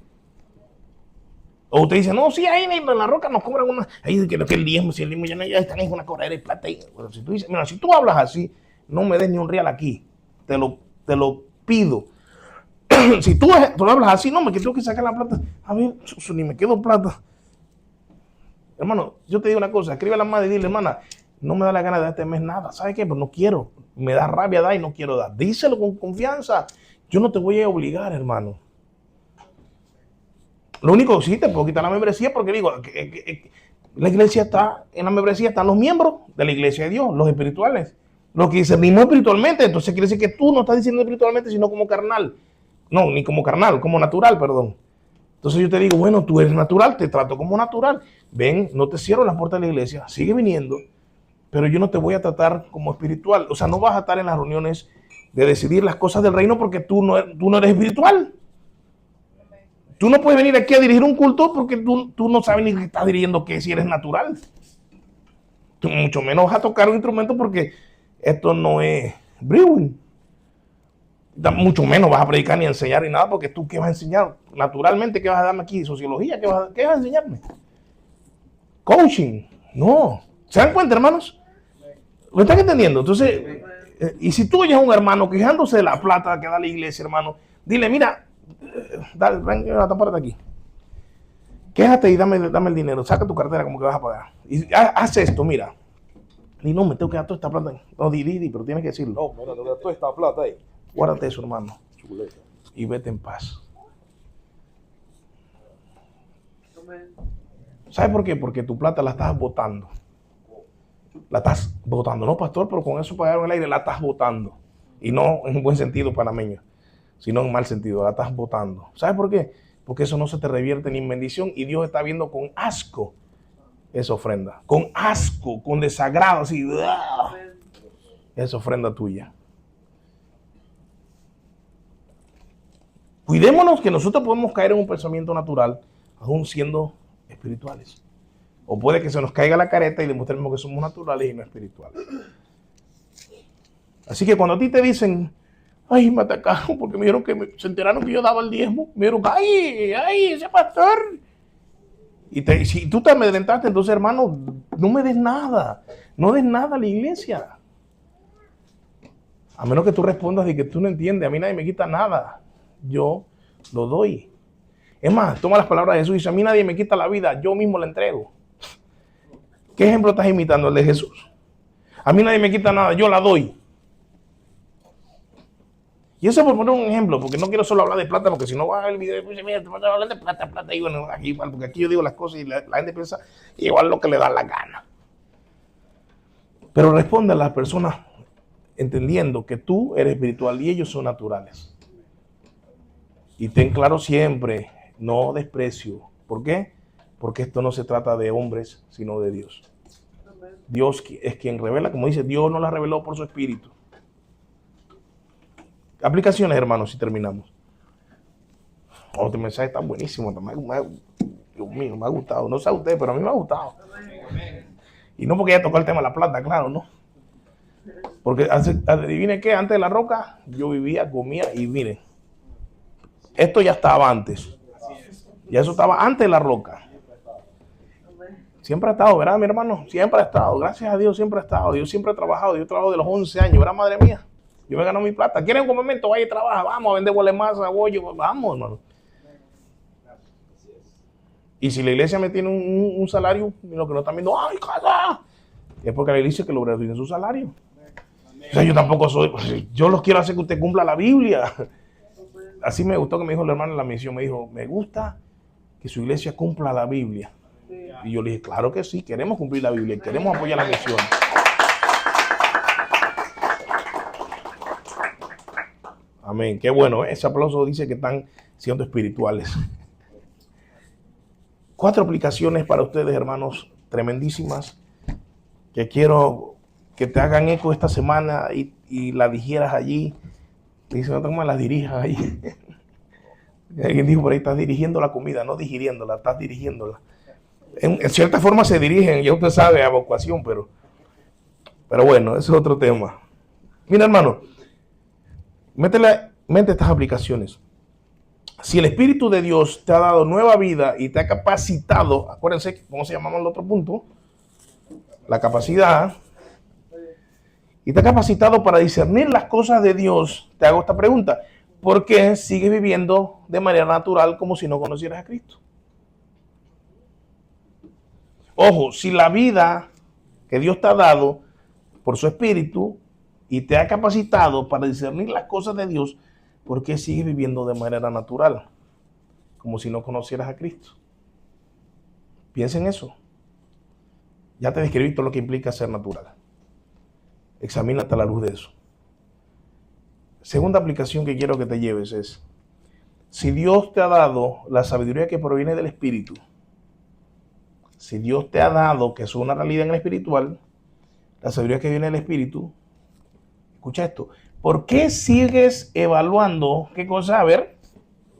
O usted dice, no, sí, ahí en la roca nos cobran una. Ahí que el diezmo, si el diezmo ya están en una corredera de plata. Bueno, si tú dices, mira, si tú hablas así, no me des ni un real aquí. Te lo pido. Si tú hablas así, no, me tengo que sacar la plata. A ver, ni me quedo plata. Hermano, yo te digo una cosa, escribe a la madre y dile, hermana, no me da la gana de dar este mes nada. ¿Sabes qué? Pues no quiero. Me da rabia dar y no quiero dar. Díselo con confianza. Yo no te voy a obligar, hermano. Lo único que sí te puedo quitar la membresía porque digo, la iglesia está, en la membresía están los miembros de la iglesia de Dios, los espirituales. Los que discernimos espiritualmente, entonces quiere decir que tú no estás diciendo espiritualmente, sino como carnal. No, ni como carnal, como natural, perdón. Entonces yo te digo, bueno, tú eres natural, te trato como natural. Ven, no te cierro las puertas de la iglesia, sigue viniendo, pero yo no te voy a tratar como espiritual. O sea, no vas a estar en las reuniones de decidir las cosas del reino porque tú no eres espiritual. Tú no puedes venir aquí a dirigir un culto porque tú no sabes ni que estás dirigiendo qué si eres natural. Tú mucho menos vas a tocar un instrumento porque esto no es brewing. Mucho menos vas a predicar ni a enseñar ni nada porque tú qué vas a enseñar. Naturalmente, ¿qué vas a darme aquí? Sociología, ¿qué vas a enseñarme? Coaching. No. ¿Se dan cuenta, hermanos? ¿Lo están entendiendo? Entonces, y si tú oyes a un hermano quejándose de la plata que da la iglesia, hermano, dile, mira, dale, ven a taparte aquí. Quéjate y dame el dinero. Saca tu cartera como que vas a pagar. Y haz esto, mira. Y no, me tengo que dar toda esta plata. No, pero tienes que decirlo. No, mira, te voy a dar toda esta plata ahí. Guárdate eso, hermano. Chuleta. Y vete en paz. ¿Sabes por qué? Porque tu plata la estás botando. La estás botando. No, pastor, pero con eso pagaron el aire, la estás botando. Y no en un buen sentido panameño, sino en mal sentido, la estás botando. ¿Sabes por qué? Porque eso no se te revierte ni en bendición y Dios está viendo con asco esa ofrenda. Con asco, con desagrado, así. Esa ofrenda tuya. Cuidémonos que nosotros podemos caer en un pensamiento natural, aún siendo espirituales. O puede que se nos caiga la careta y demostremos que somos naturales y no espirituales. Así que cuando a ti te dicen, ay, me atacaron porque me dijeron que se enteraron que yo daba el diezmo, me dijeron, ay, ese pastor. Y si tú te amedrentaste, entonces, hermano, no me des nada. No des nada a la iglesia. A menos que tú respondas y que tú no entiendes, a mí nadie me quita nada. Yo lo doy. Es más, toma las palabras de Jesús y dice, a mí nadie me quita la vida, yo mismo la entrego. ¿Qué ejemplo estás imitando? El de Jesús. A mí nadie me quita nada, yo la doy. Y eso por poner un ejemplo, porque no quiero solo hablar de plata, porque si no va el video, mira, te vas a hablar de plata, y bueno, aquí, porque aquí yo digo las cosas y la gente piensa igual lo que le da la gana. Pero responde a las personas entendiendo que tú eres espiritual y ellos son naturales. Y ten claro siempre, no desprecio. ¿Por qué? Porque esto no se trata de hombres, sino de Dios. Dios es quien revela, como dice, Dios nos la reveló por su espíritu. Aplicaciones, hermanos, si terminamos. Este mensaje está buenísimo. Dios mío, me ha gustado. No sé a usted, pero a mí me ha gustado. Y no porque ya tocó el tema de la plata, claro, ¿no? Porque adivine qué, antes de la roca, yo vivía, comía y miren, esto ya estaba antes. Ya eso estaba antes de la roca. Siempre ha estado, ¿verdad, mi hermano? Siempre ha estado. Gracias a Dios siempre ha estado. Yo siempre he trabajado. Yo trabajo de los 11 años, ¿verdad, madre mía? Yo me gano mi plata. ¿Quieren un complemento? Vaya y trabaja. Vamos a vender boles masa, bollo. Vamos, hermano. Y si la iglesia me tiene un salario, lo que no están viendo, ¡ay, casa! Es porque la iglesia que el obrero tiene su salario. O sea, yo tampoco soy, yo los quiero hacer que usted cumpla la Biblia. Así me gustó que me dijo el hermano en la misión. Me dijo, me gusta que su iglesia cumpla la Biblia. Y yo le dije, claro que sí, queremos cumplir la Biblia, queremos apoyar la misión. Amén, qué bueno, ese aplauso dice que están siendo espirituales. 4 aplicaciones para ustedes, hermanos, tremendísimas, que quiero que te hagan eco esta semana y la digieras allí. Dice, no te las dirijas allí. Alguien dijo por ahí, estás dirigiendo la comida, no digiriéndola, estás dirigiéndola. En cierta forma se dirigen, ya usted sabe, a evacuación, pero bueno, ese es otro tema. Mira, hermano, mente estas aplicaciones. Si el Espíritu de Dios te ha dado nueva vida y te ha capacitado, acuérdense, ¿cómo se llamaba el otro punto? La capacidad. Y te ha capacitado para discernir las cosas de Dios. Te hago esta pregunta. ¿Por qué sigues viviendo de manera natural como si no conocieras a Cristo? Ojo, si la vida que Dios te ha dado por su Espíritu y te ha capacitado para discernir las cosas de Dios, ¿por qué sigues viviendo de manera natural? Como si no conocieras a Cristo. Piensa en eso. Ya te describí todo lo que implica ser natural. Examínate a la luz de eso. Segunda aplicación que quiero que te lleves es, si Dios te ha dado la sabiduría que proviene del Espíritu, si Dios te ha dado, que es una realidad en el espiritual, la sabiduría que viene del Espíritu, escucha esto, ¿por qué sigues evaluando qué cosa? A ver,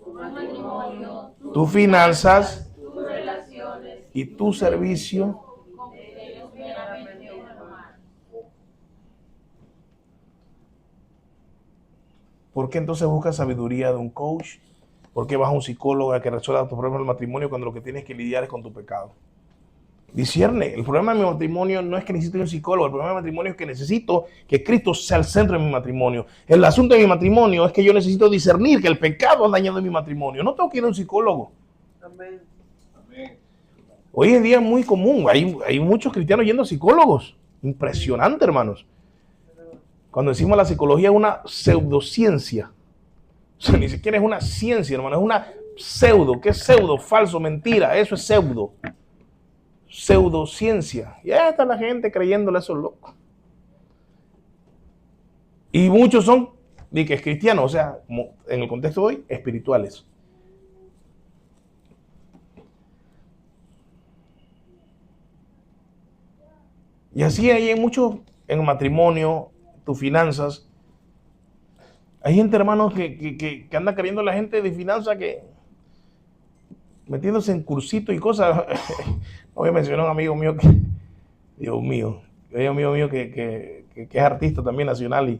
tu matrimonio, tus finanzas, tus relaciones y tu servicio. ¿Por qué entonces buscas sabiduría de un coach? ¿Por qué vas a un psicólogo a que resuelva tus problemas del matrimonio cuando lo que tienes que lidiar es con tu pecado? Discierne. El problema de mi matrimonio no es que necesito un psicólogo. El problema de mi matrimonio es que necesito que Cristo sea el centro de mi matrimonio. El asunto de mi matrimonio es que yo necesito discernir que el pecado ha dañado mi matrimonio. No tengo que ir a un psicólogo. Amén. Hoy en día es muy común. Hay muchos cristianos yendo a psicólogos. Impresionante, hermanos. Cuando decimos la psicología es una pseudociencia. O sea, ni siquiera es una ciencia, hermano. Es una pseudo. ¿Qué es pseudo? Falso, mentira. Eso es pseudo. Pseudociencia. Ya está la gente creyéndole a esos locos. Y muchos son, di que es cristiano, o sea, como en el contexto de hoy, espirituales. Y así hay muchos en el matrimonio, tus finanzas. Hay gente, hermanos, que anda creyendo la gente de finanzas que metiéndose en cursitos y cosas. No voy a mencionar a un amigo mío que, Dios mío, hay un amigo mío que es artista también nacional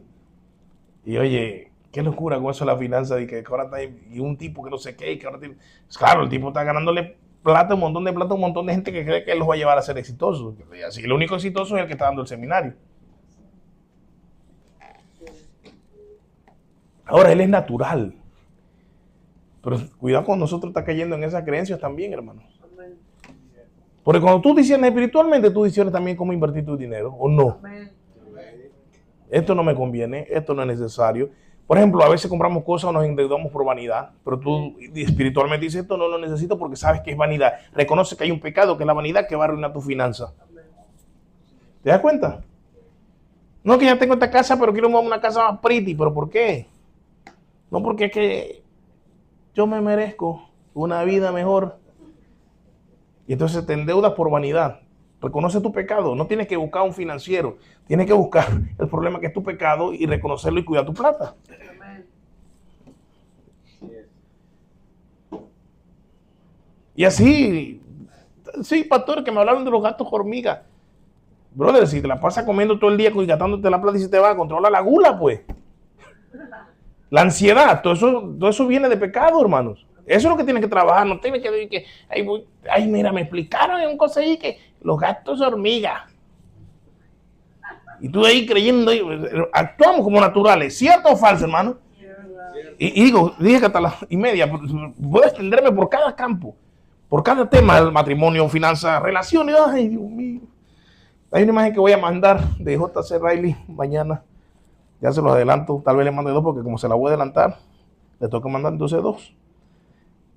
y oye, qué locura con eso de la finanza y que ahora está ahí, y un tipo que no sé qué, y que ahora tiene, claro, el tipo está ganándole plata, un montón de plata, un montón de gente que cree que él los va a llevar a ser exitosos. Y así, el único exitoso es el que está dando el seminario. Ahora, Él es natural. Pero cuidado con nosotros está cayendo en esas creencias también, hermanos. Amén. Porque cuando tú discernes espiritualmente, tú discernes también cómo invertir tu dinero, ¿o no? Amén. Esto no me conviene, esto no es necesario. Por ejemplo, a veces compramos cosas o nos endeudamos por vanidad, pero tú espiritualmente dices, esto no lo necesito porque sabes que es vanidad. Reconoce que hay un pecado, que es la vanidad, que va a arruinar tu finanza. ¿Te das cuenta? No, que ya tengo esta casa, pero quiero una casa más pretty. ¿Pero por qué? No, porque es que yo me merezco una vida mejor. Y entonces te endeudas por vanidad. Reconoce tu pecado. No tienes que buscar un financiero. Tienes que buscar el problema que es tu pecado y reconocerlo y cuidar tu plata. Amén. Y así, sí, pastor, que me hablaron de los gatos hormigas. Brother, si te la pasas comiendo todo el día y gastándote la plata y se te va a controlar la gula, pues. La ansiedad, todo eso viene de pecado, hermanos. Eso es lo que tienes que trabajar. No tienes que decir que, ay, mira, me explicaron en un cosa ahí que los gatos hormigas. Y tú de ahí creyendo, actuamos como naturales. ¿Cierto o falso, hermano? Y digo, dije que hasta las y media, voy a extenderme por cada campo, por cada tema del matrimonio, finanzas, relaciones. Ay, Dios mío. Hay una imagen que voy a mandar de J.C. Riley mañana. Ya se los adelanto. Tal vez le mande 2 porque como se la voy a adelantar, le toca mandar entonces 2.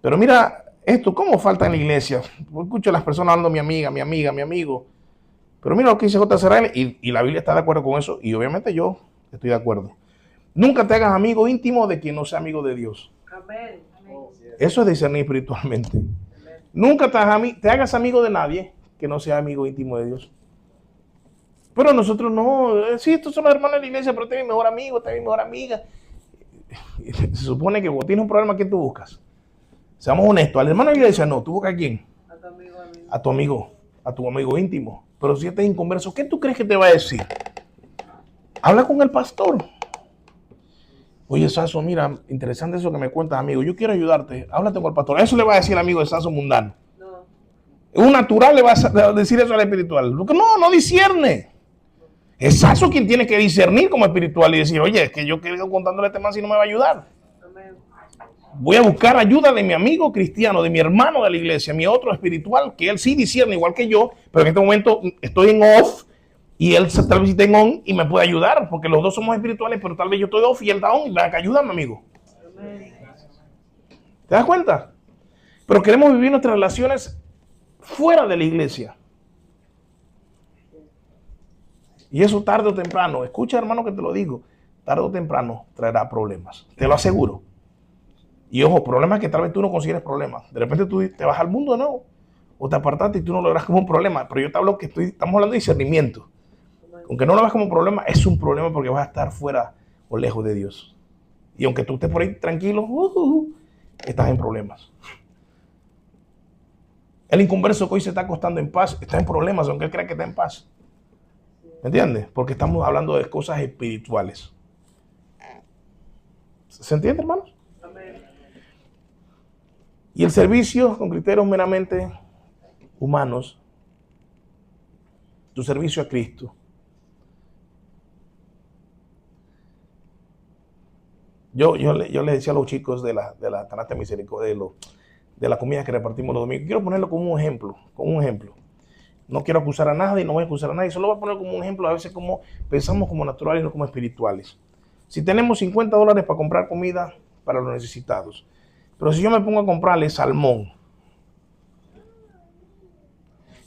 Pero mira esto, ¿cómo falta en la iglesia? Escucho a las personas hablando, mi amiga, mi amigo. Pero mira lo que dice J.C. Riley y la Biblia está de acuerdo con eso y obviamente yo estoy de acuerdo. Nunca te hagas amigo íntimo de quien no sea amigo de Dios. Amén. Eso es discernir espiritualmente. Nunca te hagas amigo de nadie que no sea amigo íntimo de Dios. Pero nosotros no, sí, estos son los hermanos de la iglesia, pero este es mi mejor amigo, esta es mi mejor amiga. Se supone que cuando tienes un problema, ¿quién tú buscas? Seamos honestos, al hermano de la iglesia no, ¿tú buscas a quién? A tu amigo íntimo. Pero si este es inconverso, ¿qué tú crees que te va a decir? Habla con el pastor. Oye, Saso, mira, interesante eso que me cuentas, amigo. Yo quiero ayudarte. Háblate con el pastor. Eso le va a decir el amigo de Saso mundano. No. Un natural le va a decir eso al espiritual. Porque no discierne. Es Saso quien tiene que discernir como espiritual y decir, oye, es que yo quiero contándole a este man si no me va a ayudar. Amén. Voy a buscar ayuda de mi amigo cristiano, de mi hermano de la iglesia, mi otro espiritual, que él sí discierne igual que yo, pero en este momento estoy en off y él tal vez esté en on y me puede ayudar, porque los dos somos espirituales, pero tal vez yo estoy off y él está on y va a ayudarme, amigo. Amén. ¿Te das cuenta? Pero queremos vivir nuestras relaciones fuera de la iglesia. Y eso tarde o temprano, escucha hermano que te lo digo, tarde o temprano traerá problemas, te lo aseguro. Y ojo, problemas que tal vez tú no consideres problemas. De repente tú te vas al mundo de nuevo, o te apartaste y tú no lo verás como un problema. Pero yo te hablo que estamos hablando de discernimiento. Aunque no lo veas como un problema, es un problema porque vas a estar fuera o lejos de Dios. Y aunque tú estés por ahí tranquilo, estás en problemas. El inconverso que hoy se está acostando en paz, está en problemas, aunque él crea que está en paz. ¿Me entiendes? Porque estamos hablando de cosas espirituales. ¿Se entiende, hermanos? Amén. Y el servicio con criterios meramente humanos, tu servicio a Cristo. Yo les decía a los chicos de la canasta de misericordia, de la comida que repartimos los domingos, quiero ponerlo como un ejemplo, No quiero acusar a nadie, no voy a acusar a nadie, solo voy a poner como un ejemplo a veces como pensamos como naturales y no como espirituales. Si tenemos $50 para comprar comida para los necesitados, pero si yo me pongo a comprarle salmón,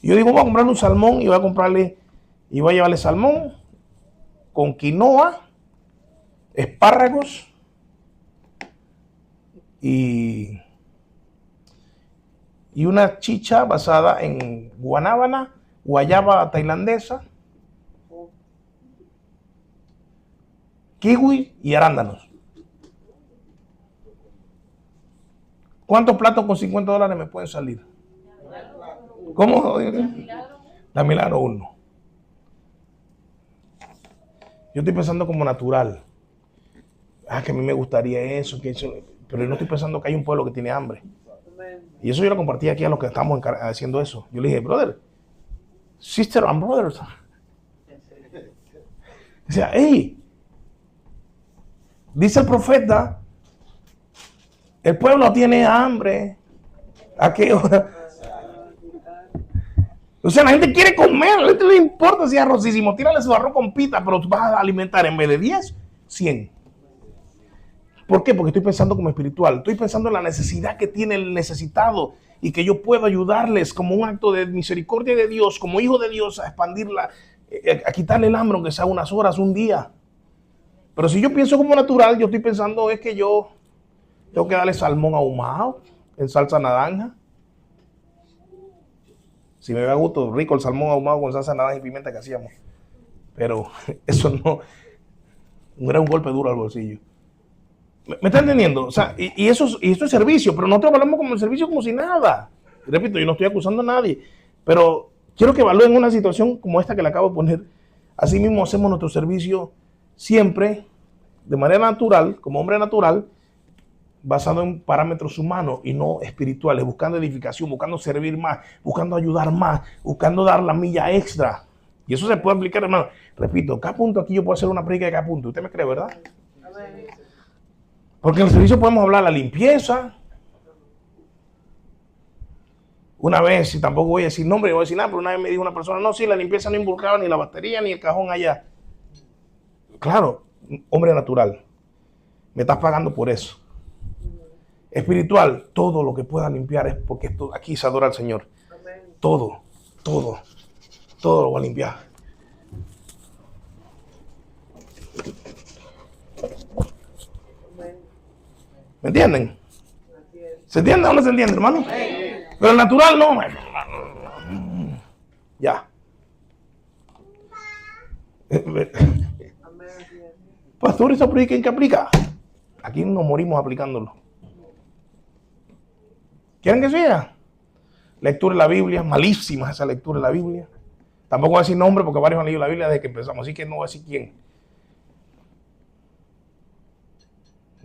y yo digo voy a comprarle un salmón y voy a llevarle salmón con quinoa, espárragos y una chicha basada en guanábana, guayaba tailandesa, kiwi y arándanos. ¿Cuántos platos con $50 me pueden salir? ¿Cómo? La milagro 1. Yo estoy pensando como natural. Que a mí me gustaría eso, pero yo no estoy pensando que hay un pueblo que tiene hambre. Y eso yo lo compartí aquí a los que estamos haciendo eso. Yo le dije, brother, sister and brothers. O sea, hey, Dice el profeta, el pueblo tiene hambre. ¿A qué hora? O sea, la gente quiere comer, a la gente le importa si es arrocísimo, tírale su arroz con pita, pero tú vas a alimentar en vez de 10, 100. ¿Por qué? Porque estoy pensando como espiritual, estoy pensando en la necesidad que tiene el necesitado y que yo puedo ayudarles como un acto de misericordia de Dios, como hijo de Dios, a expandirla, a quitarle el hambre, aunque sea unas horas, un día. Pero si yo pienso como natural, yo estoy pensando es que yo tengo que darle salmón ahumado en salsa naranja. Si me da gusto, rico el salmón ahumado con salsa naranja y pimienta que hacíamos. Pero eso no era un golpe duro al bolsillo. ¿Me está entendiendo? O sea, y esto es servicio, pero nosotros hablamos como el servicio como si nada. Repito, yo no estoy acusando a nadie, pero quiero que evalúen una situación como esta que le acabo de poner. Así mismo hacemos nuestro servicio siempre de manera natural, como hombre natural, basado en parámetros humanos y no espirituales, buscando edificación, buscando servir más, buscando ayudar más, buscando dar la milla extra. Y eso se puede aplicar, hermano. Repito, cada punto aquí yo puedo hacer una predica de cada punto. ¿Usted me cree, verdad? Porque en el servicio podemos hablar de la limpieza. Una vez, y tampoco voy a decir nombre, no voy a decir nada, pero una vez me dijo una persona, no, sí, la limpieza no involucraba ni la batería ni el cajón allá. Claro, hombre natural. Me estás pagando por eso. Espiritual, todo lo que pueda limpiar es porque esto, aquí se adora al Señor. Todo lo voy a limpiar. ¿Me entienden? ¿Se entiende o no se entiende, hermano? Pero el natural no. Ya. Pastor, ¿esa predica en qué aplica? Aquí nos morimos aplicándolo. ¿Quieren que sea? Lectura de la Biblia, malísima esa lectura de la Biblia. Tampoco voy a decir nombre porque varios han leído la Biblia desde que empezamos, así que no voy a decir quién.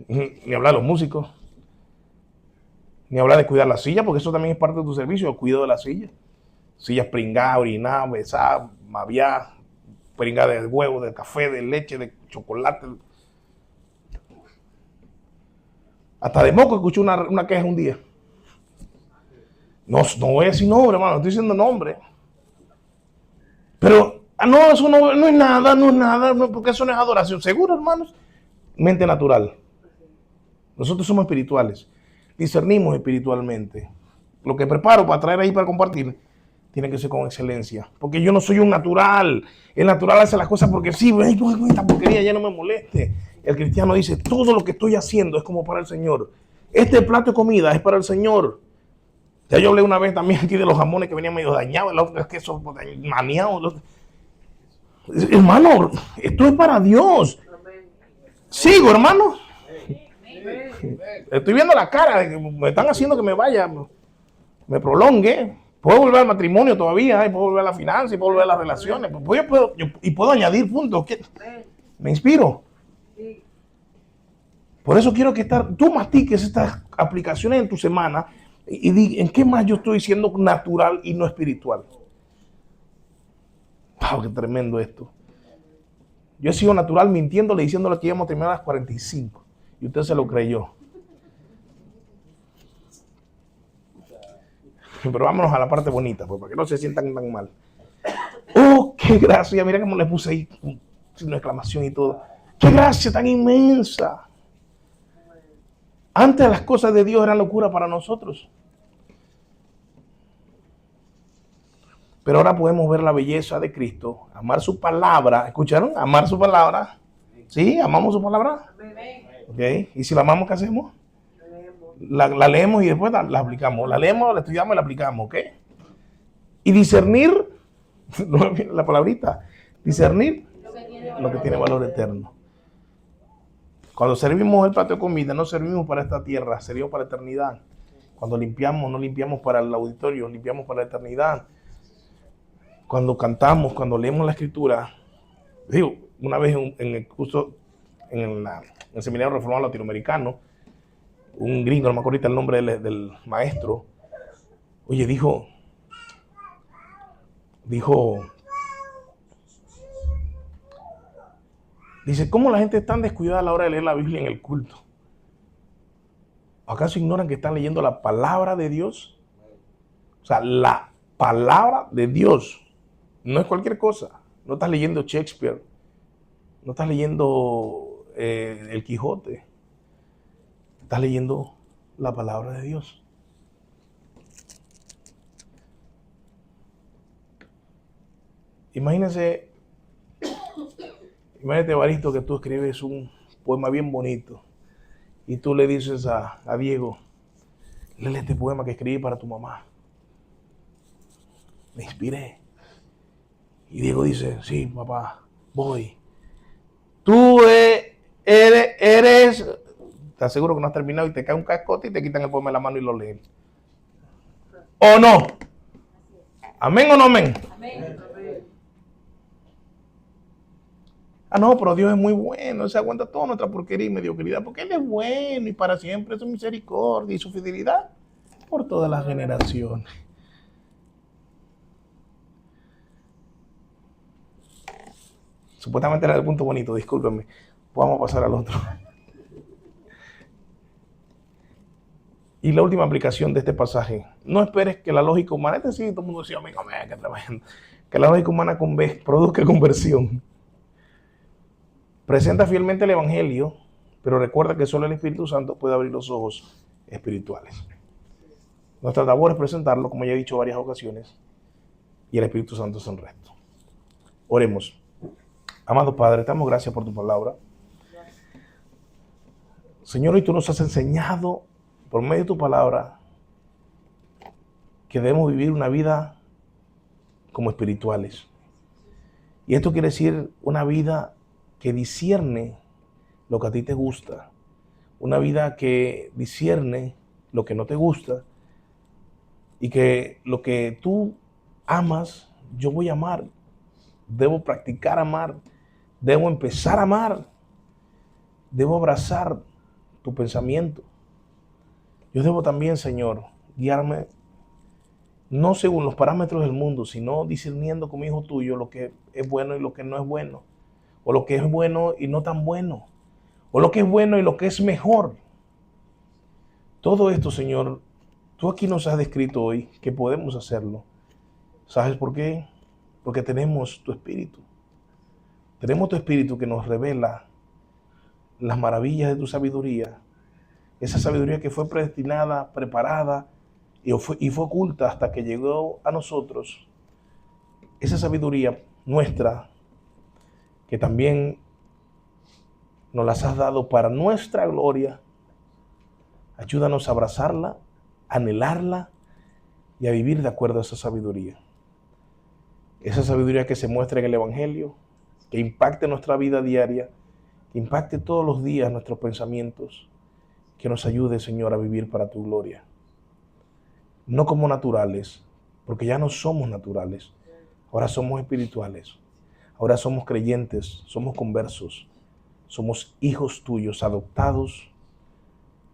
Ni hablar de los músicos, ni hablar de cuidar la silla, porque eso también es parte de tu servicio, el cuidado de la silla. Sillas pringadas, orinadas, besadas, maviadas, pringadas de huevo, de café, de leche, de chocolate. Hasta de moco escuché una queja un día. No voy a decir nombre, hermano, estoy diciendo nombre. Pero, no, eso no es nada, porque eso no es adoración. ¿Seguro, hermanos? Mente natural. Nosotros somos espirituales. Discernimos espiritualmente. Lo que preparo para traer ahí para compartir tiene que ser con excelencia. Porque yo no soy un natural. El natural hace las cosas porque sí, esta porquería ya no me moleste. El cristiano dice, todo lo que estoy haciendo es como para el Señor. Este plato de comida es para el Señor. Ya yo hablé una vez también aquí de los jamones que venían medio dañados, los quesos maniados. Hermano, esto es para Dios. Sigo, hermano. Estoy viendo la cara de que me están haciendo que me vaya, me prolongue. Puedo volver al matrimonio todavía, puedo volver a la finanza, puedo volver a las relaciones. Y puedo añadir puntos. Me inspiro. Por eso quiero que tú mastiques estas aplicaciones en tu semana y di en qué más yo estoy siendo natural y no espiritual. ¡Wow! ¡Qué tremendo esto! Yo he sido natural mintiéndole, diciéndole que íbamos a terminar a las 45. Y usted se lo creyó. Pero vámonos a la parte bonita, pues, para que no se sientan tan mal. ¡Oh, qué gracia! Mira cómo le puse ahí una exclamación y todo. ¡Qué gracia tan inmensa! Antes las cosas de Dios eran locura para nosotros. Pero ahora podemos ver la belleza de Cristo, amar su palabra. ¿Escucharon? Amar su palabra. ¿Sí? ¿Amamos su palabra? Okay. ¿Y si la amamos, qué hacemos? La leemos y después la aplicamos. La leemos, la estudiamos y la aplicamos. ¿Ok? Y discernir, la palabrita, discernir lo que tiene valor eterno. Cuando servimos el plato de comida, no servimos para esta tierra, servimos para la eternidad. Cuando limpiamos, no limpiamos para el auditorio, limpiamos para la eternidad. Cuando cantamos, cuando leemos la escritura, digo, una vez en el curso, en el seminario reformado latinoamericano, un gringo, no me acuerdo el nombre del maestro, oye, dijo, Dice, ¿cómo la gente es tan descuidada a la hora de leer la Biblia en el culto? ¿Acaso ignoran que están leyendo la palabra de Dios? O sea, la palabra de Dios. No es cualquier cosa. No estás leyendo Shakespeare. No estás leyendo El Quijote. Estás leyendo la palabra de Dios. Imagínate, Evaristo, que tú escribes un poema bien bonito y tú le dices a Diego, léele este poema que escribí para tu mamá. Me inspiré. Y Diego dice, sí, papá, voy. Tú eres, te aseguro que no has terminado y te cae un cascote y te quitan el poema de la mano y lo leen. ¿O no? ¿Amén o no amén? Amén. Ah, no, pero Dios es muy bueno, Él se aguanta toda nuestra porquería y mediocridad, porque Él es bueno y para siempre su misericordia y su fidelidad por todas las generaciones. Supuestamente era el punto bonito, discúlpenme. Vamos a pasar al otro. Y la última aplicación de este pasaje. No esperes que la lógica humana, este sí, todo el mundo decía, amigo, que tremendo. Que la lógica humana produzca conversión. Presenta fielmente el Evangelio, pero recuerda que solo el Espíritu Santo puede abrir los ojos espirituales. Nuestra labor es presentarlo, como ya he dicho en varias ocasiones, y el Espíritu Santo es el resto. Oremos. Amado Padre, te damos gracias por tu palabra. Señor, hoy tú nos has enseñado por medio de tu palabra que debemos vivir una vida como espirituales. Y esto quiere decir una vida que discierne lo que a ti te gusta, una vida que discierne lo que no te gusta y que lo que tú amas, yo voy a amar, debo practicar amar, debo empezar a amar, debo abrazar tu pensamiento. Yo debo también, Señor, guiarme no según los parámetros del mundo, sino discerniendo como hijo tuyo lo que es bueno y lo que no es bueno, o lo que es bueno y no tan bueno, o lo que es bueno y lo que es mejor. Todo esto, Señor, tú aquí nos has descrito hoy que podemos hacerlo. ¿Sabes por qué? Porque tenemos tu espíritu. Tenemos tu espíritu que nos revela las maravillas de tu sabiduría. Esa sabiduría que fue predestinada, preparada y fue oculta hasta que llegó a nosotros. Esa sabiduría nuestra que también nos las has dado para nuestra gloria. Ayúdanos a abrazarla, a anhelarla y a vivir de acuerdo a esa sabiduría. Esa sabiduría que se muestra en el Evangelio, que impacte nuestra vida diaria, que impacte todos los días nuestros pensamientos, que nos ayude, Señor, a vivir para tu gloria. No como naturales, porque ya no somos naturales, ahora somos espirituales, ahora somos creyentes, somos conversos, somos hijos tuyos, adoptados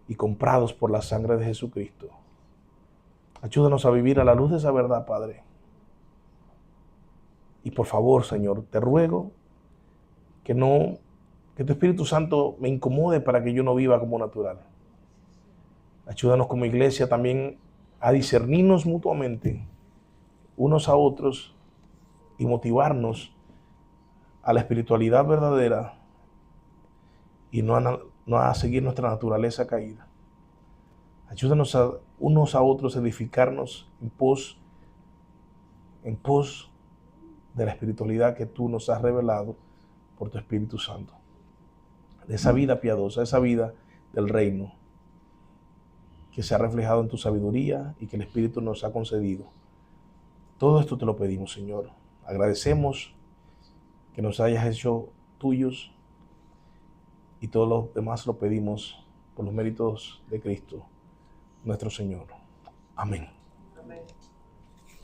y comprados por la sangre de Jesucristo. Ayúdanos a vivir a la luz de esa verdad, Padre. Y por favor, Señor, te ruego que tu Espíritu Santo me incomode para que yo no viva como natural. Ayúdanos como iglesia también a discernirnos mutuamente unos a otros y motivarnos a la espiritualidad verdadera y no a seguir nuestra naturaleza caída. Ayúdanos a unos a otros a edificarnos en pos de la espiritualidad que tú nos has revelado por tu Espíritu Santo. De esa vida piadosa, esa vida del reino que se ha reflejado en tu sabiduría y que el Espíritu nos ha concedido. Todo esto te lo pedimos, Señor. Agradecemos que nos hayas hecho tuyos y todos los demás lo pedimos por los méritos de Cristo, nuestro Señor. Amén. Amén.